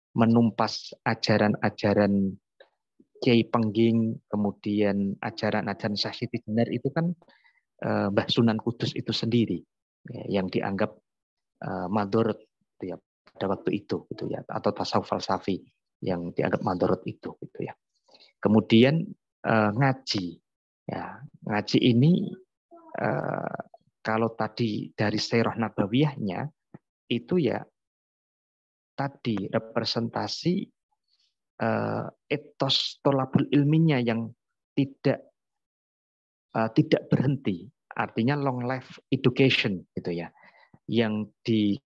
menumpas ajaran-ajaran Kiai Pengging, kemudian ajaran-ajaran Syekh Siti Jenar itu kan Mbah Sunan Kudus itu sendiri, yang dianggap madorot, gitu ya, pada waktu itu, gitu ya, atau tasawuf falsafi yang dianggap madorot itu, gitu ya. Kemudian ngaji, ya, ngaji ini kalau tadi dari Sirah Nabawiyahnya itu ya tadi representasi etos tolabul ilminya yang tidak berhenti, artinya long life education, gitu ya, yang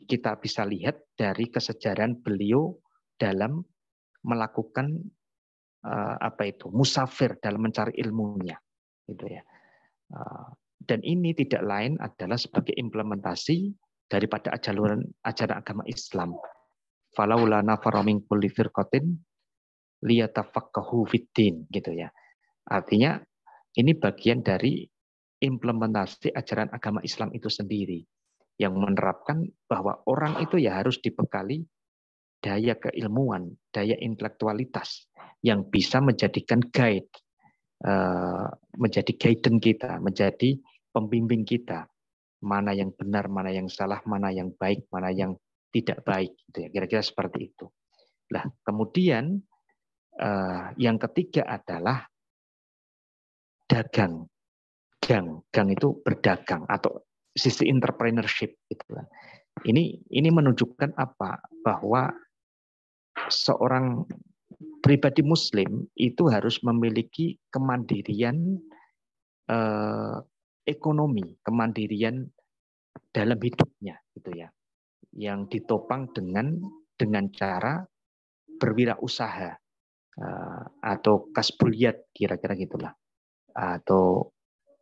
kita bisa lihat dari kesejarahan beliau dalam melakukan musafir dalam mencari ilmunya, gitu ya. Dan ini tidak lain adalah sebagai implementasi daripada ajaran agama Islam. Falaula nafara min kulli firqatin liyatafaqahu fiddin, gitu ya. Artinya ini bagian dari implementasi ajaran agama Islam itu sendiri, yang menerapkan bahwa orang itu ya harus dibekali daya keilmuan, daya intelektualitas yang bisa menjadikan guide, menjadi guidance kita, menjadi pembimbing kita, mana yang benar, mana yang salah, mana yang baik, mana yang tidak baik, gitu ya. Kira-kira seperti itu. Nah, kemudian yang ketiga adalah dagang. Gang itu berdagang atau sisi entrepreneurship gitu kan. Ini menunjukkan apa? Bahwa seorang pribadi muslim itu harus memiliki kemandirian ekonomi, kemandirian dalam hidupnya gitu ya. Yang ditopang dengan cara berwirausaha atau kasbuliyat kira-kira gitulah. Atau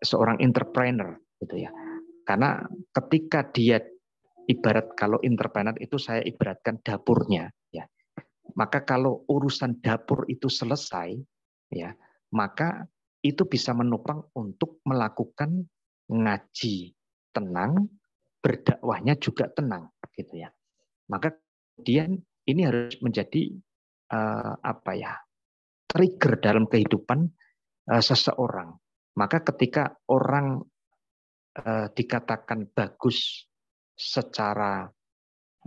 seorang entrepreneur gitu ya. Karena ketika dia ibarat kalau entrepreneur itu saya ibaratkan dapurnya ya. Maka kalau urusan dapur itu selesai ya, maka itu bisa menopang untuk melakukan ngaji tenang, berdakwahnya juga tenang gitu ya. Maka kemudian ini harus menjadi trigger dalam kehidupan seseorang. Maka ketika orang dikatakan bagus secara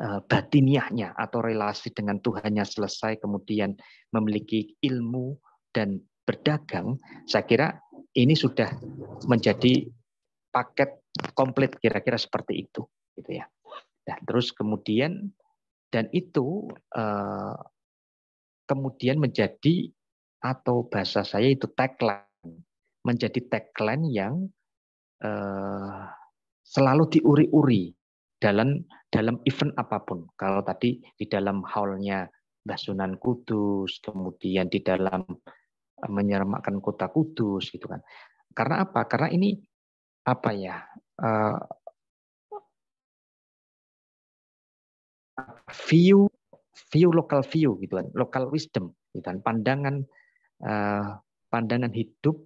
batiniahnya atau relasi dengan Tuhannya selesai, kemudian memiliki ilmu dan berdagang, saya kira ini sudah menjadi paket komplit kira-kira seperti itu, gitu ya. Nah, terus kemudian dan itu kemudian menjadi atau bahasa saya itu tagline, menjadi tagline yang selalu diuri-uri dalam event apapun. Kalau tadi di dalam haulnya Mbah Sunan Kudus, kemudian di dalam menyelamatkan kota Kudus gitu kan. Karena apa? Karena ini view local view gitu kan, local wisdom gitu kan, pandangan hidup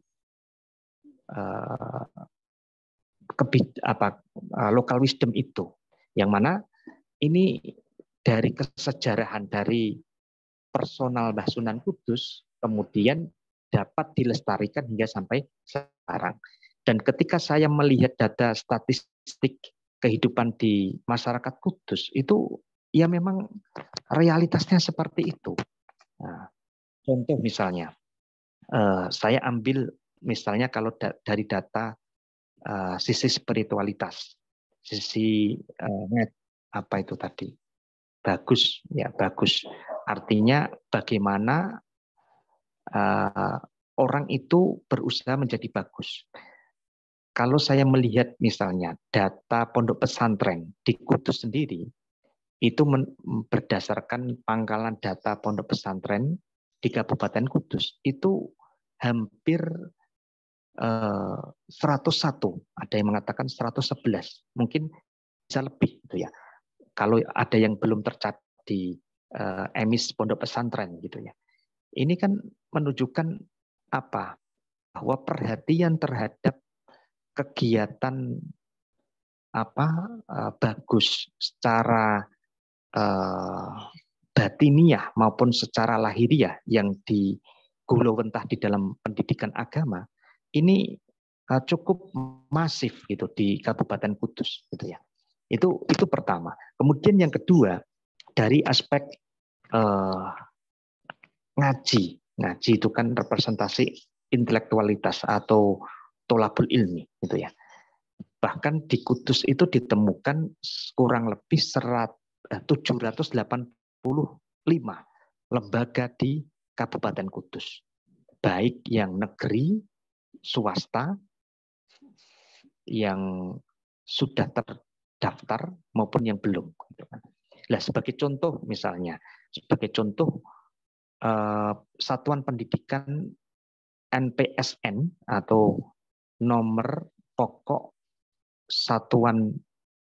local wisdom itu, yang mana ini dari kesejarahan dari personal Mbah Sunan Kudus kemudian dapat dilestarikan hingga sampai sekarang. Dan ketika saya melihat data statistik kehidupan di masyarakat Kudus itu ya memang realitasnya seperti itu. Nah, contoh misalnya, saya ambil misalnya kalau dari data sisi spiritualitas, sisi apa itu tadi, bagus ya, bagus. Artinya bagaimana orang itu berusaha menjadi bagus. Kalau saya melihat misalnya data pondok pesantren di Kudus sendiri, itu berdasarkan pangkalan data pondok pesantren di Kabupaten Kudus, itu hampir 101, ada yang mengatakan 111, mungkin bisa lebih gitu ya. Kalau ada yang belum tercatat di emis pondok pesantren gitu ya. Ini kan menunjukkan apa? Bahwa perhatian terhadap kegiatan bagus secara batiniah maupun secara lahiriah yang digulawentah di dalam pendidikan agama ini cukup masif gitu di Kabupaten Kudus gitu ya. Itu pertama. Kemudian yang kedua dari aspek ngaji itu kan representasi intelektualitas atau tolabul ilmi gitu ya. Bahkan di Kudus itu ditemukan kurang lebih 785 lembaga di Kabupaten Kudus, baik yang negeri, swasta, yang sudah terdaftar maupun yang belum. Nah, sebagai contoh misalnya, satuan pendidikan NPSN atau nomor pokok satuan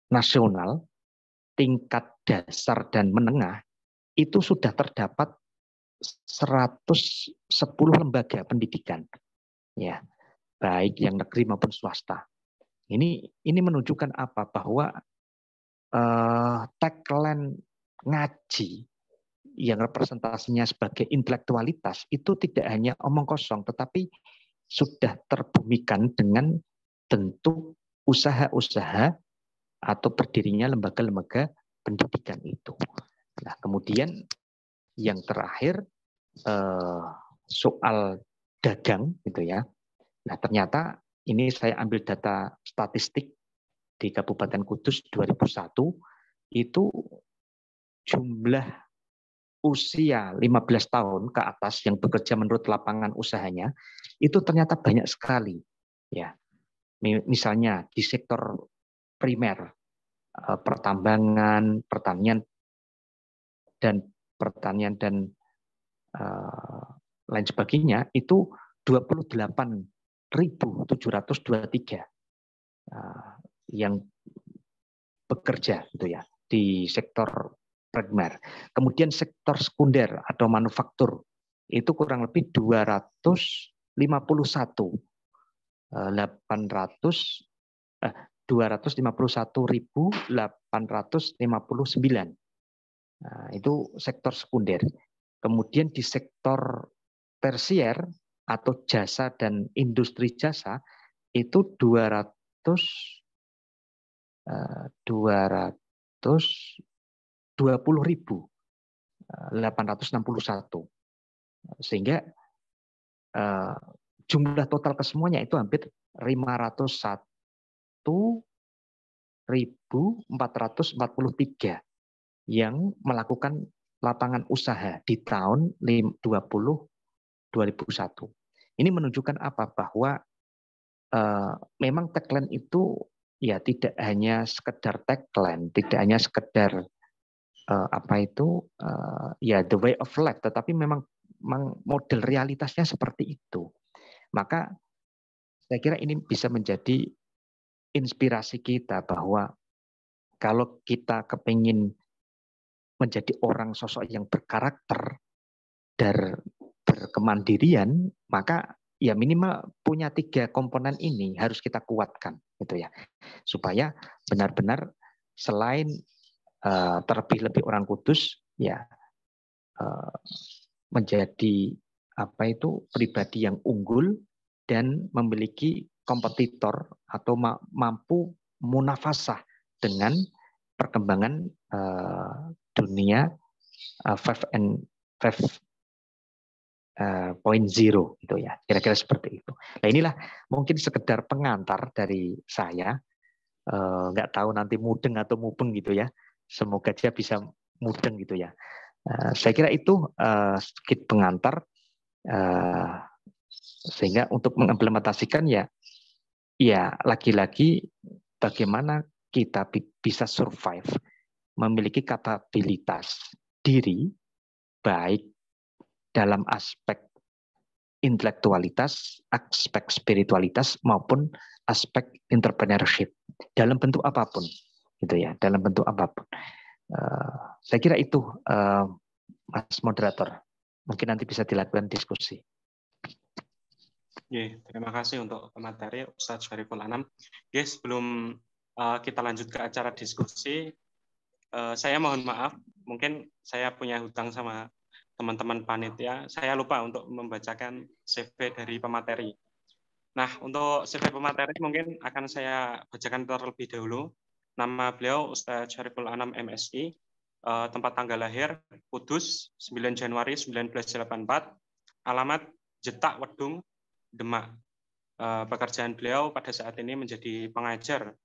nasional tingkat dasar dan menengah itu sudah terdapat 110 lembaga pendidikan, ya, baik yang negeri maupun swasta. Ini menunjukkan apa? Bahwa tagline ngaji yang representasinya sebagai intelektualitas itu tidak hanya omong kosong, tetapi sudah terbumikan dengan bentuk usaha-usaha atau berdirinya lembaga-lembaga pendidikan itu. Nah, kemudian yang terakhir soal dagang gitu ya. Nah, ternyata ini saya ambil data statistik di Kabupaten Kudus 2001, itu jumlah usia 15 tahun ke atas yang bekerja menurut lapangan usahanya itu ternyata banyak sekali. Ya, misalnya di sektor primer, pertambangan, pertanian dan lain sebagainya itu 28.723 yang bekerja gitu ya di sektor primer. Kemudian sektor sekunder atau manufaktur itu kurang lebih 251.859. Nah, itu sektor sekunder. Kemudian di sektor tersier atau jasa dan industri jasa itu 220.861, sehingga jumlah total kesemuanya itu hampir 501.443 yang melakukan lapangan usaha di tahun 2021. Ini menunjukkan apa? Bahwa memang tagline itu ya tidak hanya sekedar tagline, tidak hanya sekedar ya the way of life, tetapi memang model realitasnya seperti itu. Maka saya kira ini bisa menjadi inspirasi kita bahwa kalau kita kepingin menjadi orang sosok yang berkarakter dan berkemandirian, maka ya minimal punya 3 komponen ini harus kita kuatkan, gitu ya, supaya benar-benar selain terlebih-lebih orang Kudus ya menjadi pribadi yang unggul dan memiliki kompetitor atau mampu munafasah dengan perkembangan dunia 5.0 gitu ya, kira-kira seperti itu. Nah, inilah mungkin sekedar pengantar dari saya. Nggak tahu nanti mudeng atau mubeng gitu ya. Semoga dia bisa mudeng gitu ya. Saya kira itu sedikit pengantar, sehingga untuk mengimplementasikan ya lagi-lagi bagaimana kita bisa survive, memiliki kapabilitas diri baik dalam aspek intelektualitas, aspek spiritualitas maupun aspek entrepreneurship dalam bentuk apapun, gitu ya, dalam bentuk apapun. Saya kira itu, Mas Moderator. Mungkin nanti bisa dilakukan diskusi. Terima kasih untuk materi Ustadz Syariful Anam. Sebelum kita lanjut ke acara diskusi, saya mohon maaf, mungkin saya punya hutang sama teman-teman panitia. Saya lupa untuk membacakan CV dari pemateri. Nah, untuk CV pemateri mungkin akan saya bacakan terlebih dahulu. Nama beliau Ustadz Syariful Anam MSI, tempat tanggal lahir Kudus 9 Januari 1984, alamat Jetak Wedung, Demak. Pekerjaan beliau pada saat ini menjadi pengajar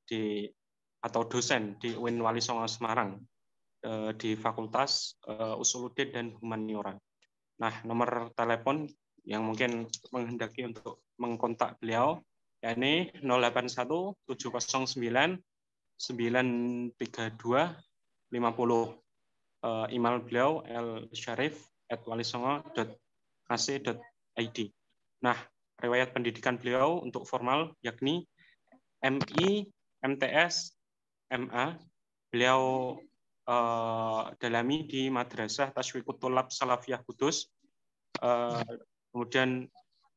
atau dosen di UIN Wali Songo Semarang di Fakultas Usuluddin dan Humaniora. Nah, nomor telepon yang mungkin menghendaki untuk mengkontak beliau yakni 081 709 932 50. Email beliau lsyarif@walisongo.ac.id. Nah, riwayat pendidikan beliau untuk formal yakni MI, MTS, MA. Beliau dalami di Madrasah Tashwiqut Tholab Salafiyah Kudus. Kemudian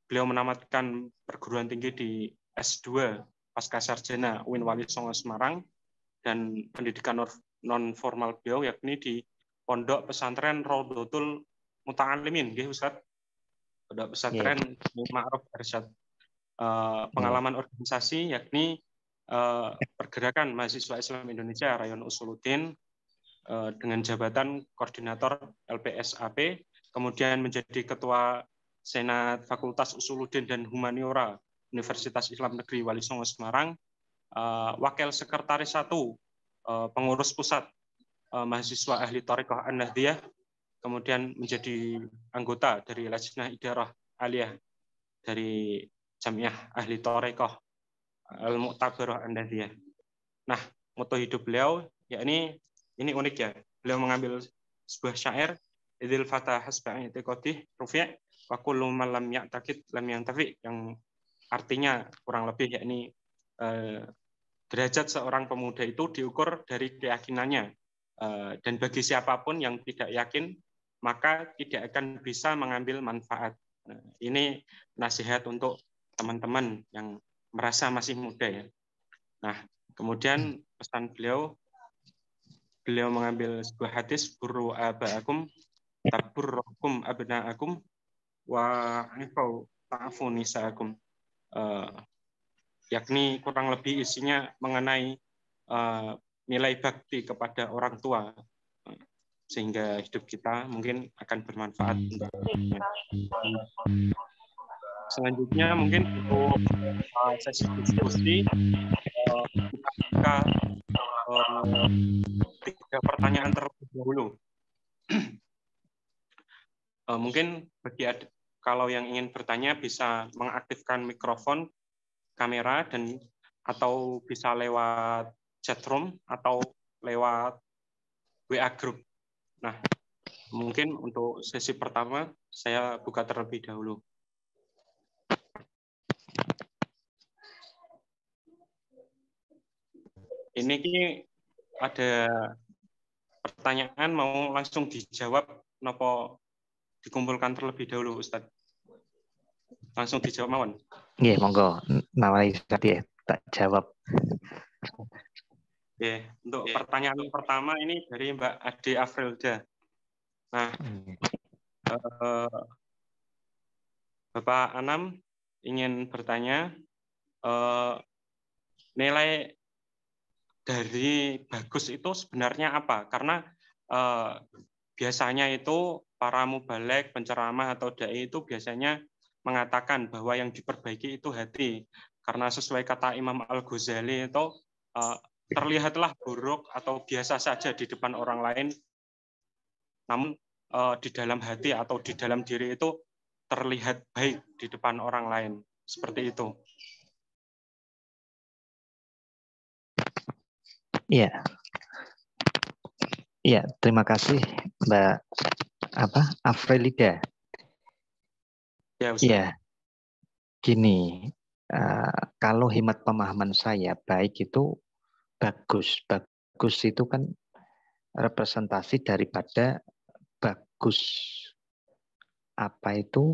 beliau menamatkan perguruan tinggi di S2 Pasca Sarjana UIN Wali Songo Semarang, dan pendidikan non formal beliau yakni di Pondok Pesantren Raudhatul Muta'allimin, nggih Ustaz. Pondok Pesantren Ma'ruf Arsyad. Pengalaman organisasi yakni Pergerakan Mahasiswa Islam Indonesia Rayon Usuluddin dengan jabatan koordinator LPSAP, kemudian menjadi ketua Senat Fakultas Usuluddin dan Humaniora Universitas Islam Negeri Wali Songo Semarang, Wakil Sekretaris 1 Pengurus Pusat Mahasiswa Ahli Thariqah An-Nahdiyah, kemudian menjadi anggota dari Lajnah Idarah Aliyah dari Jamiah Ahli Thariqah Al-Mu'tabarah An-Nahdiyah. Nah, moto hidup beliau yakni ini unik ya. Beliau mengambil sebuah syair, Idil Fatah Hasba'i Tiqodih Rufi' wa kullu man lam ya'taqid lam yantafi, yang artinya kurang lebih yakni derajat seorang pemuda itu diukur dari keyakinannya, dan bagi siapapun yang tidak yakin maka tidak akan bisa mengambil manfaat. Ini nasihat untuk teman-teman yang merasa masih muda ya. Nah, kemudian pesan beliau mengambil sebuah hadis, burru aba'akum taburrukum abna'akum wa ifau ta'afu nisa'akum, yakni kurang lebih isinya mengenai nilai bakti kepada orang tua, sehingga hidup kita mungkin akan bermanfaat. Selanjutnya mungkin untuk sesi diskusi kita tiga pertanyaan terlebih dahulu. Mungkin kalau yang ingin bertanya bisa mengaktifkan mikrofon, kamera, dan atau bisa lewat chatroom atau lewat WA group. Nah, mungkin untuk sesi pertama saya buka terlebih dahulu. Ini ada pertanyaan mau langsung dijawab, nopo dikumpulkan terlebih dahulu, Ustadz? Langsung dijawab mawon. Nggih, monggo. Nawari tadi tak jawab. Oke, untuk pertanyaan pertama ini dari Mbak Ade Afrilda. Nah, Bapak Anam ingin bertanya, nilai dari bagus itu sebenarnya apa? Karena biasanya itu para mubalek, penceramah atau dai itu biasanya mengatakan bahwa yang diperbaiki itu hati. Karena sesuai kata Imam Al-Ghazali itu terlihatlah buruk atau biasa saja di depan orang lain, namun di dalam hati atau di dalam diri itu terlihat baik di depan orang lain. Seperti itu. Iya. Iya, terima kasih Mbak Afrilida. Ya, Ustaz. Iya. Gini, kalau hemat pemahaman saya, baik itu bagus. Bagus itu kan representasi daripada bagus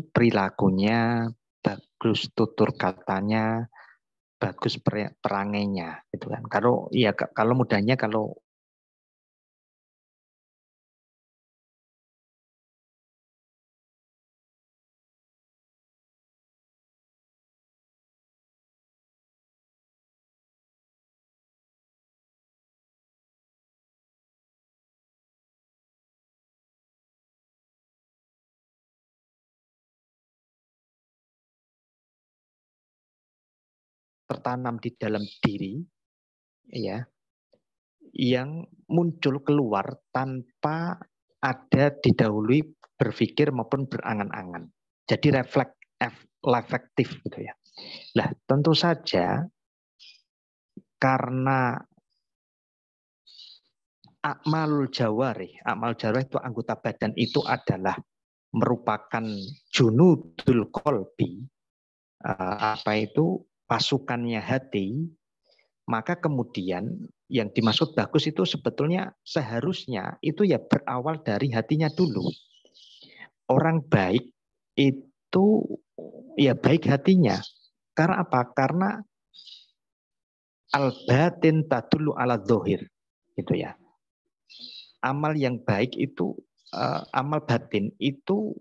perilakunya, bagus tutur katanya, bagus perangainya, gitu kan. Kalau mudahnya kalau tertanam di dalam diri, ya, yang muncul keluar tanpa ada didahului berpikir maupun berangan-angan. Jadi reflektif gitu ya. Nah, tentu saja karena amal jawarih itu anggota badan itu adalah merupakan junudul qalbi, pasukannya hati, maka kemudian yang dimaksud bagus itu sebetulnya seharusnya itu ya berawal dari hatinya dulu. Orang baik itu ya baik hatinya. Karena apa? Karena al-batin tadullu ala dzohir, gitu ya. Amal yang baik itu amal batin itu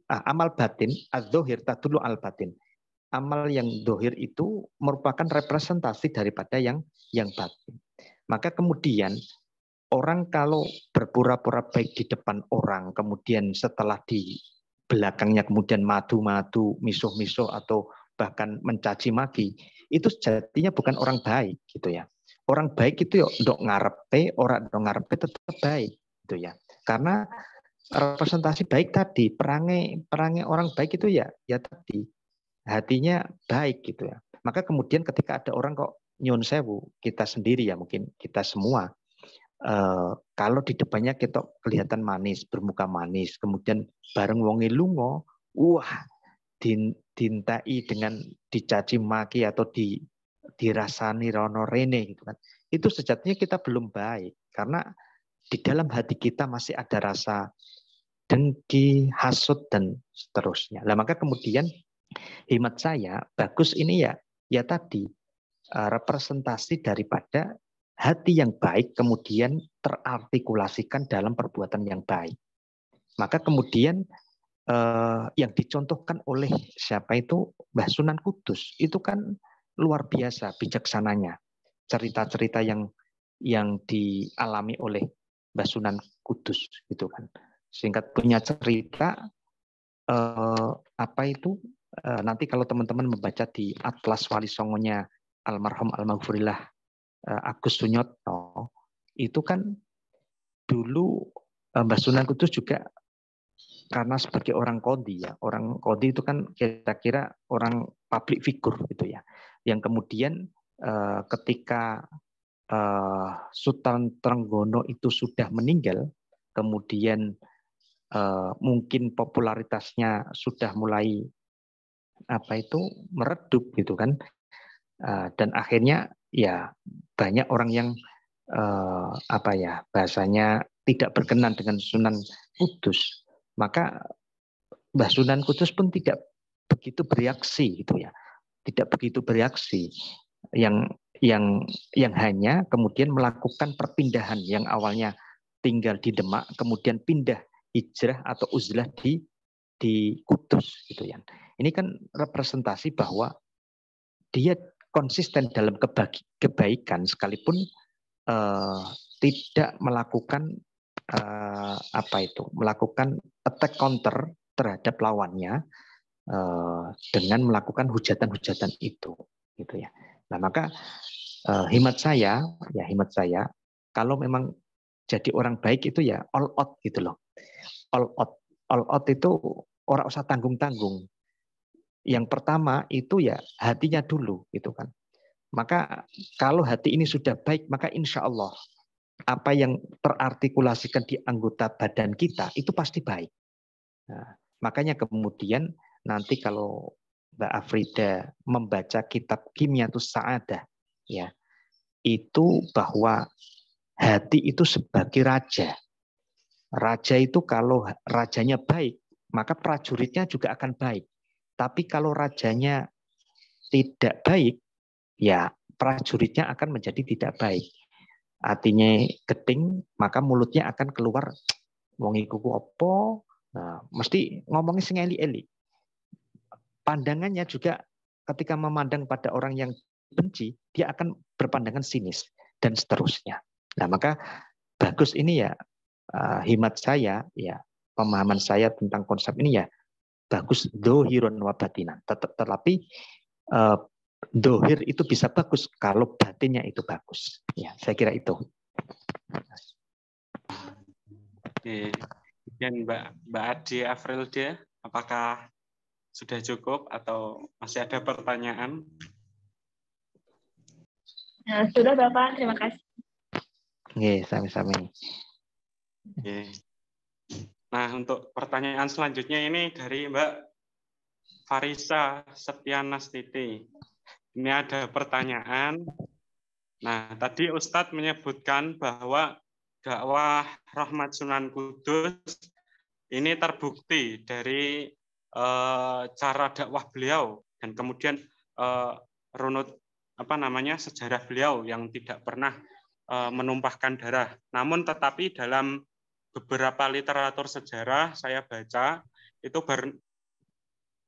amal batin az-dzohir tadullu al batin. Amal yang dohir itu merupakan representasi daripada yang batin. Maka kemudian orang kalau berpura-pura baik di depan orang, kemudian setelah di belakangnya kemudian madu-madu, misuh-misuh atau bahkan mencaci maki, itu sejatinya bukan orang baik gitu ya. Orang baik itu yo ndok ngarepe, orang ndok ngarepe tetap baik gitu ya. Karena representasi baik tadi, perangai orang baik itu ya tadi hatinya baik gitu ya. Maka kemudian ketika ada orang kok nyun sewu, kita sendiri ya mungkin kita semua, kalau di depannya kita kelihatan manis, bermuka manis, kemudian bareng wonge lungo, wah dintai dengan dicaci maki atau dirasani rono rene gitu kan. Itu sejatinya kita belum baik karena di dalam hati kita masih ada rasa dengki, hasut dan seterusnya. Nah, maka kemudian hemat saya bagus ini ya tadi representasi daripada hati yang baik kemudian terartikulasikan dalam perbuatan yang baik. Maka kemudian yang dicontohkan oleh siapa itu Mbah Sunan Kudus itu kan luar biasa bijaksananya. Cerita-cerita yang dialami oleh Mbah Sunan Kudus gitu kan. Singkat punya cerita nanti kalau teman-teman membaca di Atlas Wali Songonya almarhum almarhumillah Agus Sunyotno, itu kan dulu Mbah Sunan Kudus juga karena sebagai orang kodi ya, orang kodi itu kan kira-kira orang public figure gitu ya, yang kemudian ketika Sultan Trenggono itu sudah meninggal, kemudian mungkin popularitasnya sudah mulai meredup gitu kan, dan akhirnya ya banyak orang yang bahasanya tidak berkenan dengan Sunan Kudus, maka Mbah Sunan Kudus pun tidak begitu bereaksi gitu ya, tidak begitu bereaksi, yang hanya kemudian melakukan perpindahan yang awalnya tinggal di Demak kemudian pindah hijrah atau uzlah di Kudus gitu ya. Ini kan representasi bahwa dia konsisten dalam kebaikan sekalipun tidak melakukan melakukan attack counter terhadap lawannya dengan melakukan hujatan-hujatan itu gitu ya. Nah, maka hemat saya kalau memang jadi orang baik itu ya all out gitu loh. All out itu orang usah tanggung-tanggung. Yang pertama itu ya hatinya dulu gitu kan. Maka kalau hati ini sudah baik, maka insya Allah apa yang terartikulasikan di anggota badan kita itu pasti baik. Nah, makanya kemudian nanti kalau Mbak Afrida membaca kitab Kimyatus Sa'adah ya, itu bahwa hati itu sebagai raja. Raja itu kalau rajanya baik, maka prajuritnya juga akan baik. Tapi kalau rajanya tidak baik, ya prajuritnya akan menjadi tidak baik. Artinya geting, maka mulutnya akan keluar wong iku opo, nah, mesti ngomongnya sing eli-eli. Pandangannya juga ketika memandang pada orang yang benci, dia akan berpandangan sinis dan seterusnya. Nah, maka bagus ini ya hemat saya ya, pemahaman saya tentang konsep ini ya bagus dohirun wa batinan. Tetapi dohir itu bisa bagus kalau batinnya itu bagus. Ya, saya kira itu. Oke. Dan Mbak Ade Afrilda, apakah sudah cukup atau masih ada pertanyaan? Nah, sudah Bapak, terima kasih. Oke, sami-sami. Oke. Nah, untuk pertanyaan selanjutnya ini dari Mbak Farisa Setianastiti. Ini ada pertanyaan. Nah, tadi Ustadz menyebutkan bahwa dakwah Rahmat Sunan Kudus ini terbukti dari cara dakwah beliau dan kemudian runut sejarah beliau yang tidak pernah menumpahkan darah. Namun tetapi dalam beberapa literatur sejarah saya baca itu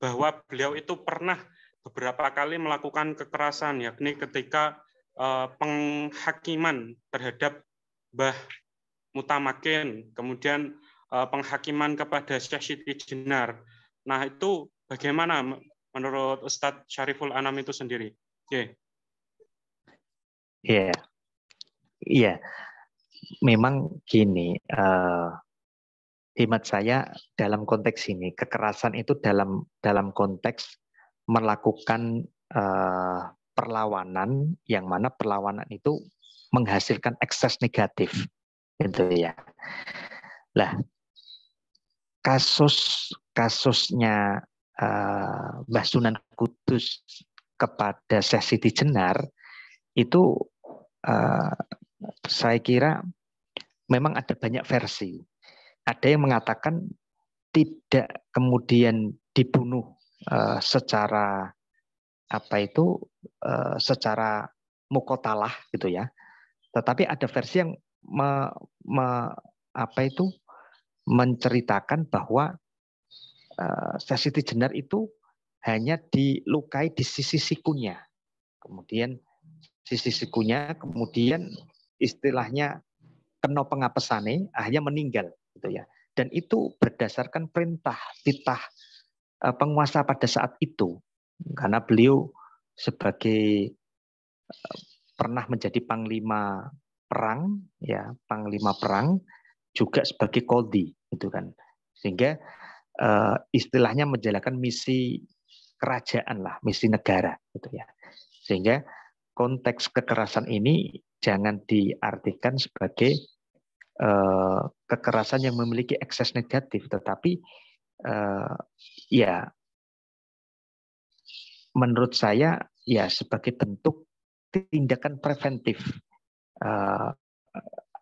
bahwa beliau itu pernah beberapa kali melakukan kekerasan, yakni ketika penghakiman terhadap Mbah Mutamakin, kemudian penghakiman kepada Syekh Siti Jenar. Nah, itu bagaimana menurut Ustadz Syariful Anam itu sendiri? Oke. Iya, iya. Memang gini, hemat saya dalam konteks ini kekerasan itu dalam konteks melakukan perlawanan yang mana perlawanan itu menghasilkan ekses negatif, gitu ya. Lah, kasusnya Mbah Sunan Kudus kepada Syekh Siti Jenar itu saya kira memang ada banyak versi. Ada yang mengatakan tidak kemudian dibunuh secara secara mukotalah gitu ya. Tetapi ada versi yang menceritakan bahwa Syekh Siti Jenar itu hanya dilukai di sisi sikunya. Kemudian sisi sikunya, kemudian istilahnya kena pengapesane, akhirnya meninggal gitu ya. Dan itu berdasarkan perintah titah penguasa pada saat itu. Karena beliau sebagai pernah menjadi panglima perang ya, panglima perang juga sebagai qadhi gitu kan. Sehingga istilahnya menjalankan misi kerajaan lah, misi negara gitu ya. Sehingga konteks kekerasan ini jangan diartikan sebagai kekerasan yang memiliki ekses negatif, tetapi ya menurut saya ya sebagai bentuk tindakan preventif,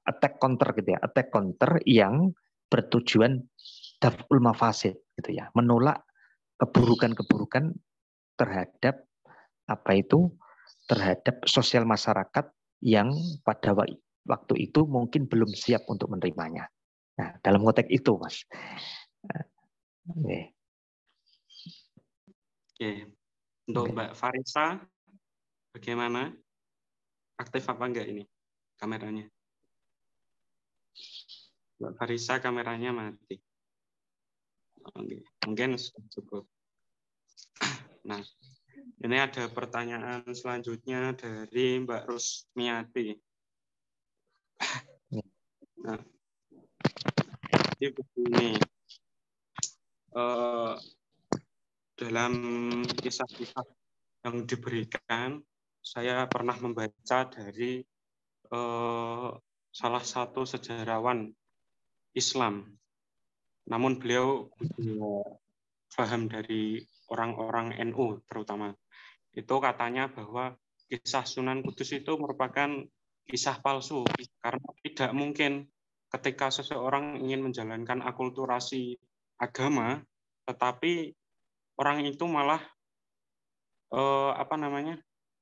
attack counter gitu ya, attack counter yang bertujuan daf'ul mafasid gitu ya, menolak keburukan-keburukan terhadap terhadap sosial masyarakat yang pada waktu itu mungkin belum siap untuk menerimanya. Nah, dalam konteks itu, Mas. Oke. Untuk Mbak Farisa, bagaimana? Aktif apa enggak ini kameranya? Mbak Farisa kameranya mati. Oke. Mungkin cukup. Nah, ini ada pertanyaan selanjutnya dari Mbak Rusmiati. Nah, jadi begini, dalam kisah-kisah yang diberikan, saya pernah membaca dari salah satu sejarawan Islam. Namun beliau paham dari orang-orang NU terutama. Itu katanya bahwa kisah Sunan Kudus itu merupakan kisah palsu karena tidak mungkin ketika seseorang ingin menjalankan akulturasi agama, tetapi orang itu malah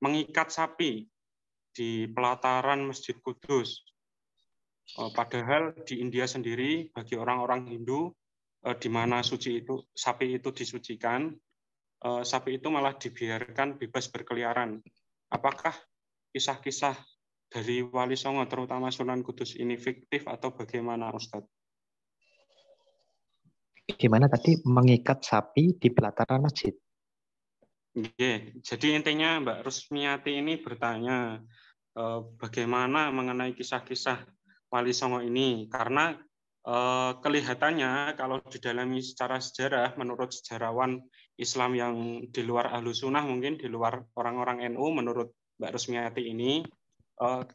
mengikat sapi di pelataran Masjid Kudus. Padahal di India sendiri bagi orang-orang Hindu di mana sapi itu disucikan, sapi itu malah dibiarkan bebas berkeliaran. Apakah kisah-kisah dari Wali Songo terutama Sunan Kudus ini fiktif atau bagaimana, Ustadz? Gimana tadi mengikat sapi di pelataran masjid? Jadi intinya Mbak Rusmiati ini bertanya bagaimana mengenai kisah-kisah Wali Songo ini, karena kelihatannya kalau didalami secara sejarah menurut sejarawan Islam yang di luar Ahlus Sunnah, mungkin di luar orang-orang NU, menurut Mbak Rusmiati ini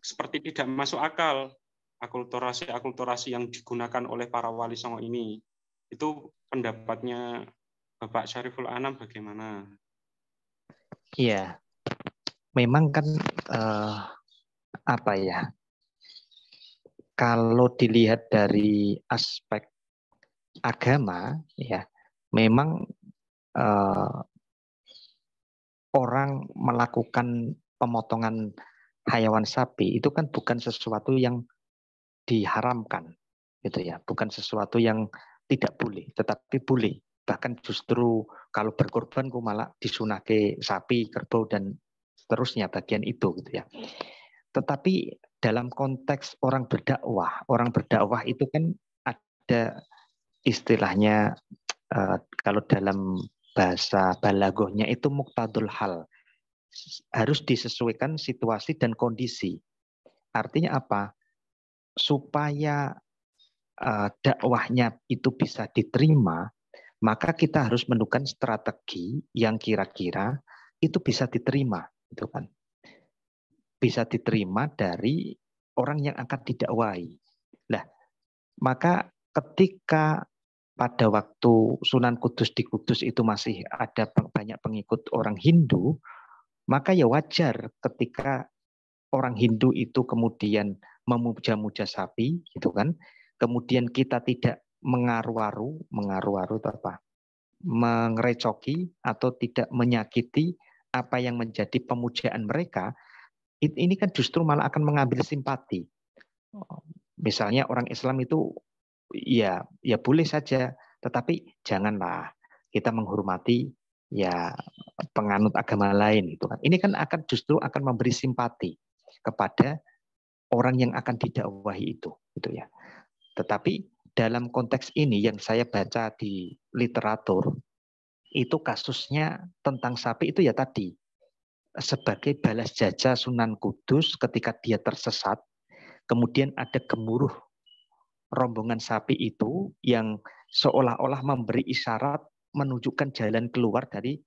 seperti tidak masuk akal akulturasi yang digunakan oleh para Wali Songo ini. Itu pendapatnya Bapak Syariful Anam bagaimana? Iya, memang kan kalau dilihat dari aspek agama, ya, memang orang melakukan pemotongan hayawan sapi itu kan bukan sesuatu yang diharamkan, gitu ya, bukan sesuatu yang tidak boleh, tetapi boleh. Bahkan justru kalau berkorban ku malah disunahke sapi, kerbau dan seterusnya bagian itu, gitu ya. Tetapi dalam konteks orang berdakwah itu kan ada istilahnya kalau dalam bahasa balaghahnya itu muqtadul hal. Harus disesuaikan situasi dan kondisi. Artinya apa? Supaya dakwahnya itu bisa diterima, maka kita harus menemukan strategi yang kira-kira itu bisa diterima, gitu kan? Bisa diterima dari orang yang akan didakwahi. Nah, maka ketika pada waktu Sunan Kudus di Kudus itu masih ada banyak pengikut orang Hindu, maka ya wajar ketika orang Hindu itu kemudian memuja-muja sapi, gitu kan? Kemudian kita tidak mengaru-aru itu apa? Mengerecoki atau tidak menyakiti apa yang menjadi pemujaan mereka, ini kan justru malah akan mengambil simpati. Misalnya orang Islam itu ya boleh saja, tetapi janganlah kita menghormati ya penganut agama lain itu kan. Ini kan akan justru akan memberi simpati kepada orang yang akan didakwahi itu, gitu ya. Tetapi dalam konteks ini yang saya baca di literatur itu kasusnya tentang sapi itu ya tadi sebagai balas jasa Sunan Kudus ketika dia tersesat, kemudian ada gemuruh rombongan sapi itu yang seolah-olah memberi isyarat menunjukkan jalan keluar dari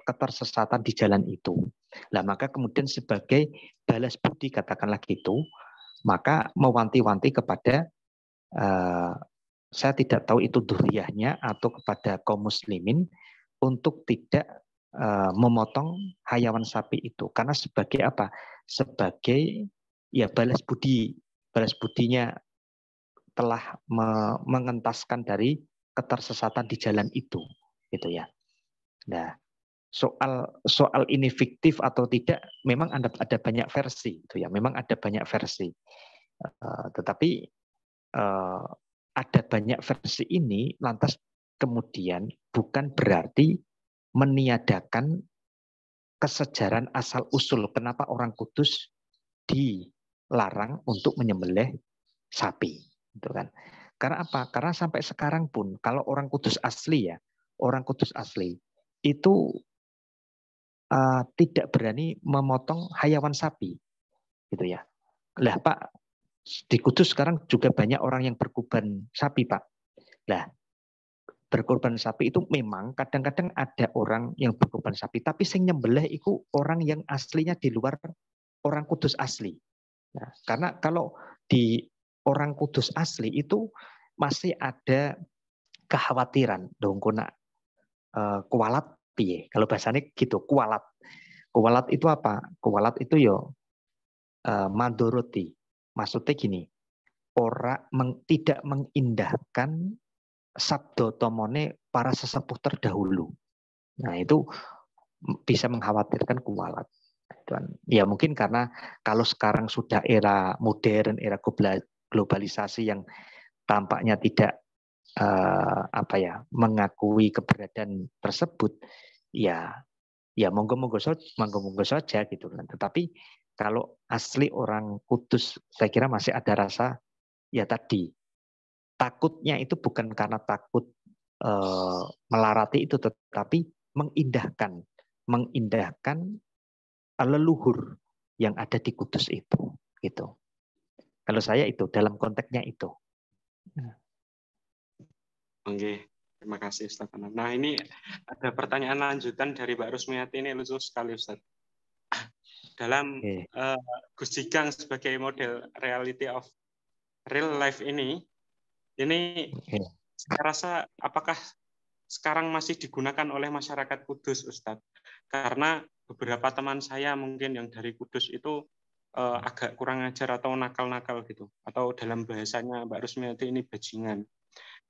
ketersesatan di jalan itu. Nah, maka kemudian sebagai balas budi katakanlah gitu, maka mewanti-wanti kepada saya tidak tahu itu duriyahnya atau kepada kaum muslimin untuk tidak memotong hayawan sapi itu, karena sebagai apa? Sebagai ya balas budinya telah mengentaskan dari ketersesatan di jalan itu, gitu ya. Nah, soal ini fiktif atau tidak, memang ada banyak versi, gitu ya. Memang ada banyak versi, tetapi ada banyak versi ini lantas kemudian bukan berarti meniadakan kesejaran asal usul kenapa orang Kudus dilarang untuk menyembelih sapi, gitu kan? Karena apa? Karena sampai sekarang pun kalau orang Kudus asli ya, orang Kudus asli itu tidak berani memotong hayawan sapi, gitu ya. Lah Pak, di Kudus sekarang juga banyak orang yang berkurban sapi Pak. Lah berkorban sapi itu memang kadang-kadang ada orang yang berkorban sapi, tapi sing nyembelih itu orang yang aslinya di luar orang Kudus asli. Nah, karena kalau di orang Kudus asli itu masih ada kekhawatiran dong kena kualat piye. Kalau bahasanya gitu, kualat. Kualat itu apa? Kualat itu yo mandoroti. Maksudnya gini, tidak mengindahkan sabdo tomone para sesepuh terdahulu. Nah, itu bisa mengkhawatirkan kualat. Ya mungkin karena kalau sekarang sudah era modern, era globalisasi yang tampaknya tidak mengakui keberadaan tersebut, ya monggo-monggo saja gitu kan. Tetapi kalau asli orang Kudus, saya kira masih ada rasa ya tadi. Takutnya itu bukan karena takut melarati itu, tetapi mengindahkan leluhur yang ada di Kudus itu, gitu. Kalau saya itu dalam konteksnya itu. Oke, terima kasih Ustaz. Nah ini ada pertanyaan lanjutan dari Mbak Rusmiati, ini lucu sekali Ustaz. Dalam Gus Jigang sebagai model reality of real life ini saya rasa apakah sekarang masih digunakan oleh masyarakat Kudus, Ustadz? Karena beberapa teman saya mungkin yang dari Kudus itu agak kurang ajar atau nakal-nakal gitu. Atau dalam bahasanya Mbak Rusmiati ini bajingan.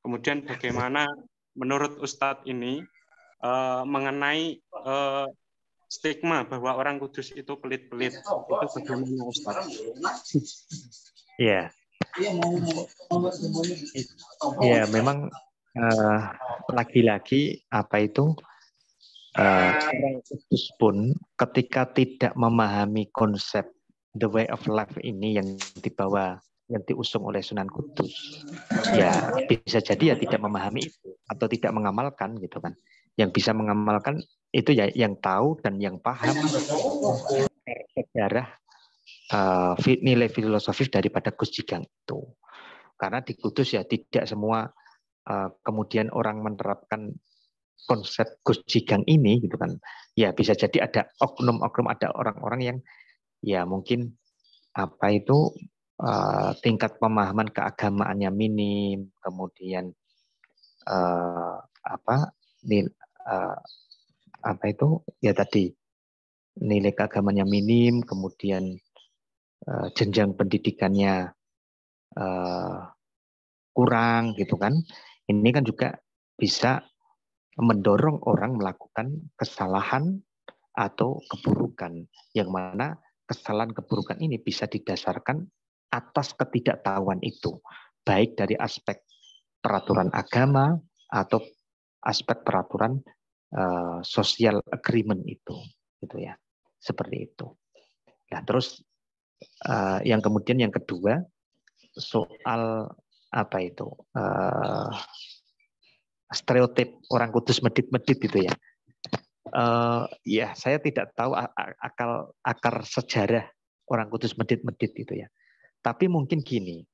Kemudian bagaimana menurut Ustadz ini mengenai stigma bahwa orang Kudus itu pelit-pelit. Itu bagaimana Ustadz? Ya. Ya memang lagi-lagi apa itu orang Kudus pun ketika tidak memahami konsep the way of life ini yang diusung oleh Sunan Kudus, ya bisa jadi ya tidak memahami itu atau tidak mengamalkan gitu kan. Yang bisa mengamalkan itu ya yang tahu dan yang paham sejarah nilai filosofis daripada Gus Jiggang itu. Karena di Kudus ya tidak semua kemudian orang menerapkan konsep Gus Jiggang ini gitu kan. Ya bisa jadi ada oknum-oknum, ada orang-orang yang ya mungkin apa itu tingkat pemahaman keagamaannya minim, kemudian apa itu ya tadi nilai keagamannya minim, kemudian jenjang pendidikannya kurang gitu kan. Ini kan juga bisa mendorong orang melakukan kesalahan atau keburukan, yang mana kesalahan keburukan ini bisa didasarkan atas ketidaktahuan itu, baik dari aspek peraturan agama atau aspek peraturan social agreement itu, gitu ya, seperti itu. Nah, terus yang kemudian yang kedua soal apa itu stereotip orang Kudus medit-medit itu ya. Ya saya tidak tahu akar sejarah orang Kudus medit-medit itu ya. Tapi mungkin gini,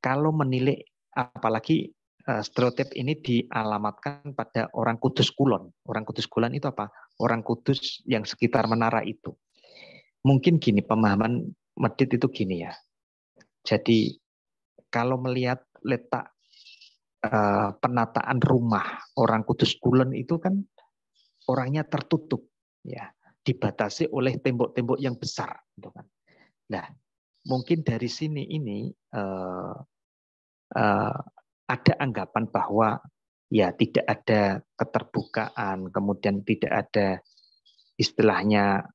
kalau menilai apalagi stereotip ini dialamatkan pada orang Kudus Kulon. Orang Kudus Kulon itu apa? Orang Kudus yang sekitar menara itu. Mungkin gini, pemahaman medit itu gini ya. Jadi kalau melihat letak penataan rumah orang Kudus Kulon itu kan orangnya tertutup, ya, dibatasi oleh tembok-tembok yang besar, gitu kan. Nah, mungkin dari sini ini ada anggapan bahwa ya tidak ada keterbukaan, kemudian tidak ada istilahnya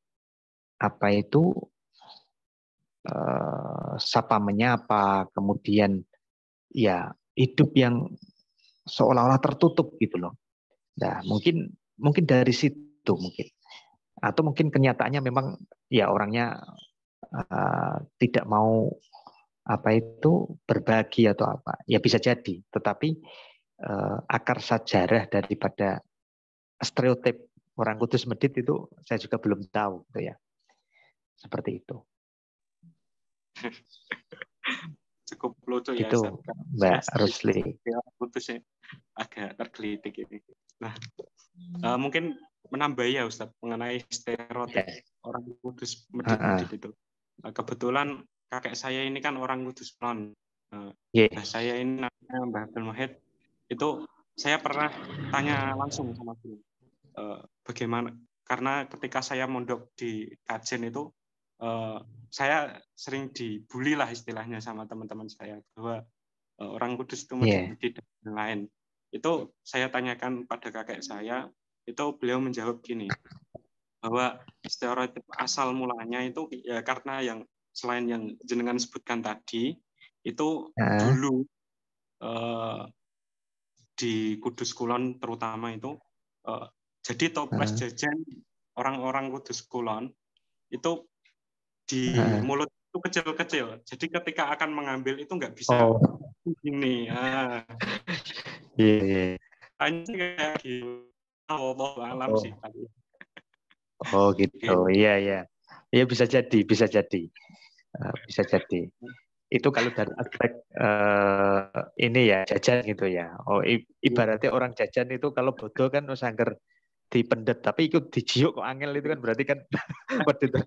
apa itu sapa menyapa, kemudian ya hidup yang seolah-olah tertutup gitu loh. Nah, mungkin dari situ mungkin, atau mungkin kenyataannya memang ya orangnya tidak mau apa itu berbagi atau apa, ya bisa jadi. Tetapi akar sejarah daripada stereotip orang Kudus medit itu saya juga belum tahu, gitu ya. Seperti itu. Cukup lucu ya, gitu, Mbak Rusli. Putusnya agak tergelitik ini. Nah, mungkin menambah ya Ustadz mengenai stereotip orang Kudus medit-medit itu. Kebetulan kakek saya ini kan orang Kudus Kulon. Nah, saya ini namanya Mbah Abdul Wahid. Itu saya pernah tanya langsung sama beliau. Bagaimana? Karena ketika saya mondok di Kajen itu, saya sering dibully lah istilahnya sama teman-teman saya bahwa orang Kudus itu medit-medit dan lain. Itu saya tanyakan pada kakek saya, itu beliau menjawab gini, bahwa stereotip asal mulanya itu ya karena yang selain yang jenengan sebutkan tadi, itu dulu di Kudus Kulon terutama itu jadi toples jajan orang-orang Kudus Kulon itu di mulut itu kecil-kecil. Jadi ketika akan mengambil itu nggak bisa begini. Hanya kayak gitu. Allah alam sih tadi. Oh gitu, iya ya. Ya bisa jadi, bisa jadi. Bisa jadi. Itu kalau dari aspek ini ya jajan gitu ya. Oh ibaratnya orang jajan itu kalau bodoh kan sangger dipendet, tapi ikut dijiuk kok angel itu kan berarti kan pendet.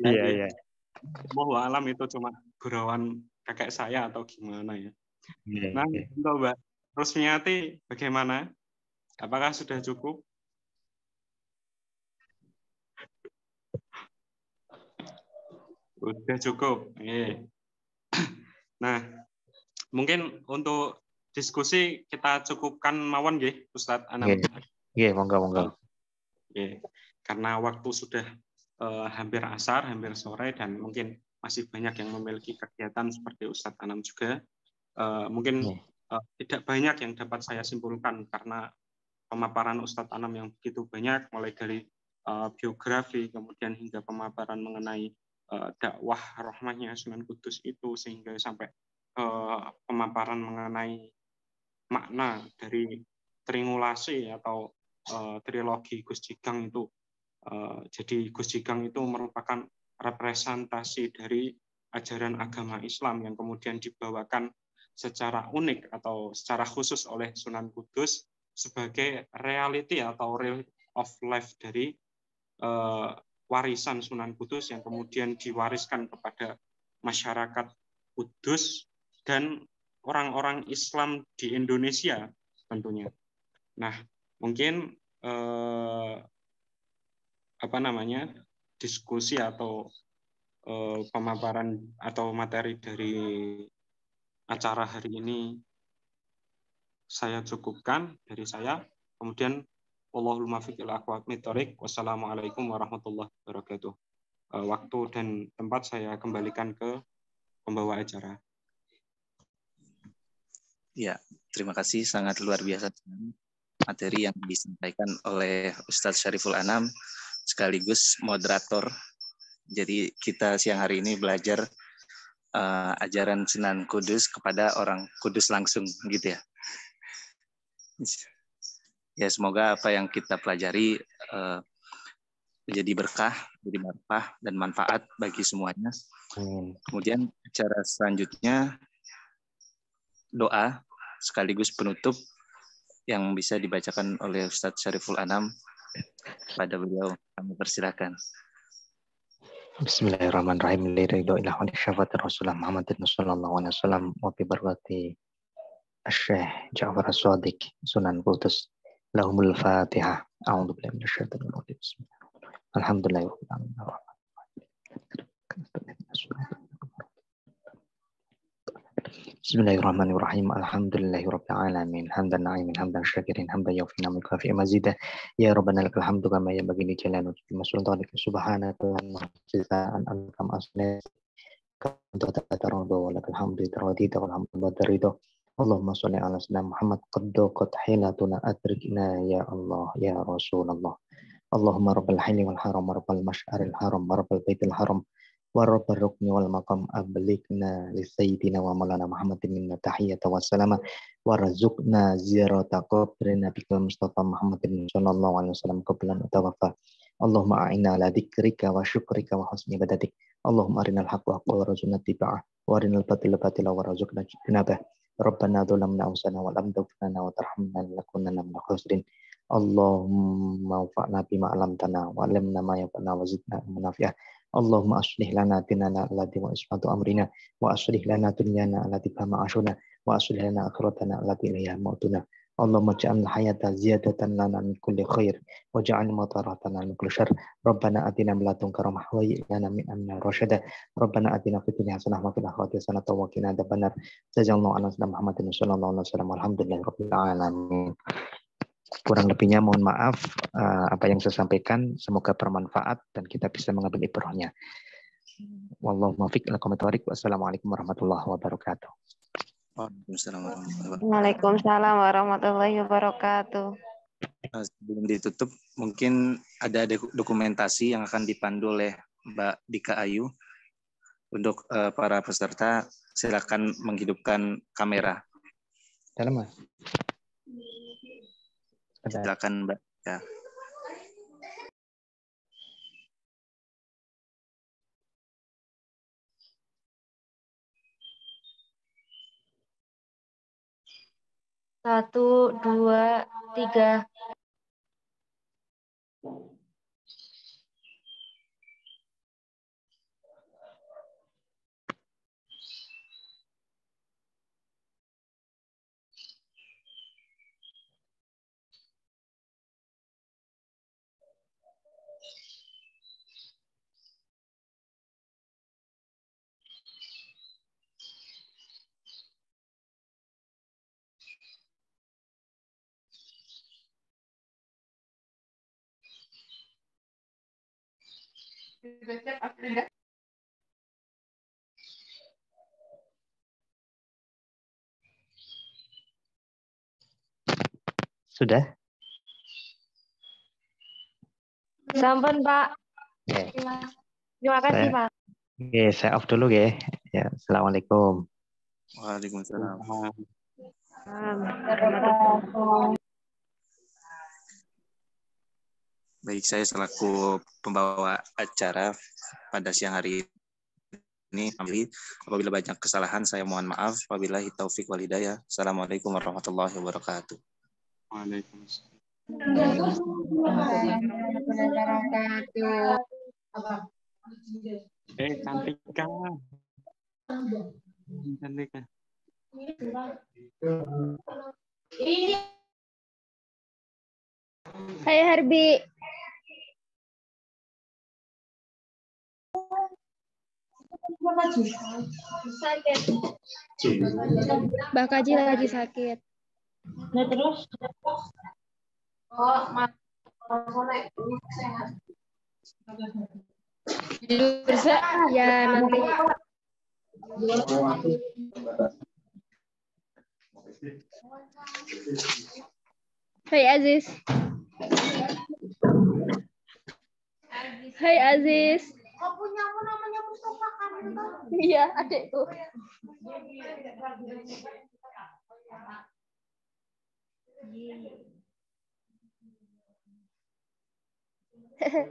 Iya iya. Mau alam itu cuma gurauan kakek saya atau gimana ya. Nah, untuk Mbak Rusmiati bagaimana? Apakah sudah cukup? Sudah cukup. Nah, mungkin untuk diskusi kita cukupkan mawon nggih, Ustadz Anam. Iya, monggo. Karena waktu sudah hampir asar, hampir sore, dan mungkin masih banyak yang memiliki kegiatan seperti Ustadz Anam juga. Mungkin tidak banyak yang dapat saya simpulkan karena pemaparan Ustadz Anam yang begitu banyak, mulai dari biografi, kemudian hingga pemaparan mengenai dakwah rahmahnya Sunan Kudus itu, sehingga sampai pemaparan mengenai makna dari tringulasi atau trilogi Gus Jiggang itu. Jadi Gus Jiggang itu merupakan representasi dari ajaran agama Islam yang kemudian dibawakan secara unik atau secara khusus oleh Sunan Kudus sebagai reality atau real of life dari warisan Sunan Kudus yang kemudian diwariskan kepada masyarakat Kudus dan orang-orang Islam di Indonesia tentunya. Nah, mungkin diskusi atau pemaparan atau materi dari acara hari ini saya cukupkan dari saya. Kemudian Wallahul muwaffiq ila aqwamit thoriq. Wassalamualaikum warahmatullahi wabarakatuh. Waktu dan tempat saya kembalikan ke pembawa acara. Ya, terima kasih, sangat luar biasa materi yang disampaikan oleh Ustadz Syariful Anam sekaligus moderator. Jadi kita siang hari ini belajar ajaran Sunan Kudus kepada orang Kudus langsung gitu ya. Ya, semoga apa yang kita pelajari menjadi berkah, menjadi manfaat dan manfaat bagi semuanya. Kemudian acara selanjutnya doa sekaligus penutup yang bisa dibacakan oleh Ustadz Syariful Anam. Pada beliau kami persilakan. Bismillahirrahmanirrahim. Liridho ilah wa syafatir Rasulullah Muhammadin sallallahu alaihi wasallam wa bi barakati Asy-Syaikh Ja'far As-Shadiq Sunan Kudus. Lahumul Fatihah. A'udzu billahi minasyaitonir rajim. Bismillahirrahmanirrahim. Alhamdulillahirabbil alamin. Bismillahirrahmanirrahim. Alhamdulillahirabbil alamin. Hamdan na'imin hamdan syakirin hamdan yufi ni'mal kafi mazidah. Ya rabbana lakal hamdu kama yanbaghi li jalali wajhika wa sultanika subhanaka wa ta'ala an kam asna kanta tataradu wa lakal hamdu taradita wal hamdu badarido. Allahumma shalli ala sayyidina Muhammad qad hilatuna adrikna ya Allah ya Rasulullah. Allahumma rabbal hayli wal haram rabbal masy'aril haram rabbal baitil haram wa rukni wal maqam ablikna li sayyidina wa maulana Muhammadin minna tahiyyata wa salama wa razukna ziyarata qabri nabiyil Mustafa Muhammadin sallallahu alaihi wasallam qablan tawaffa. Allahumma a'inna ala dzikrika wa syukrika wa husni ibadatik. Allahumma arinal haqqa haqqan warzuqna ittiba'ah wa arinal batila batila warzuqna ijtinabah. Rabbana dzalamna anfusana wa lam taghfir lana wa tarhamna lanakunanna minal khasirin. Allahumma anfa'na bima 'allamtana wa 'allimna ma yanfa'una wa zidna ilman nafi'ah. Allahumma aslih lana dinana allati wa ismatu amrina wa aslih lana dunyana allati fiha ma'ashuna wa aslih lana akhiratana allati ilayha mautuna. Allahumma ja'al hayata ziyadatan lana min kulli khair wa ja'al mautaratana min kulli syarr. Rabbana atina min ladunka rahmah wa hayyi lana min amrina rasyada. Rabbana atina fid dunya hasanah wa fil akhirati hasanah wa qina adzabannar. Jazakallahu anna sayyidina Muhammadin sallallahu alaihi wasallam. Alhamdulillahirabbil alamin. Kurang lebihnya mohon maaf, apa yang saya sampaikan semoga bermanfaat dan kita bisa mengambil ibrahnya. Wallahu muwaffiq ila aqwamit thoriq. Wassalamualaikum warahmatullahi wabarakatuh. Waalaikumsalam warahmatullahi wabarakatuh. Sebelum ditutup, mungkin ada dokumentasi yang akan dipandu oleh Mbak Dika Ayu. Untuk para peserta, silakan menghidupkan kamera. Dalam, Mas? Silakan Mbak. Ya. Satu, dua, tiga. Sudah? Sampun, Pak. Okay. Terima kasih, Pak. Oke, saya off dulu ya. Ya, assalamualaikum. Waalaikumsalam. Baik, saya selaku pembawa acara pada siang hari ini, apabila banyak kesalahan saya mohon maaf. Wabillahi taufik wal hidayah. Assalamualaikum warahmatullahi wabarakatuh. Waalaikumsalam. Cantika. Cantika. Hai Harbi. Sakit. Mbak Kaji lagi sakit. Nah terus Bisa ya nanti. Hai Aziz. Hai Aziz. kok punyamu namanya Mustafa kan itu? Iya, adekku. Hehehe.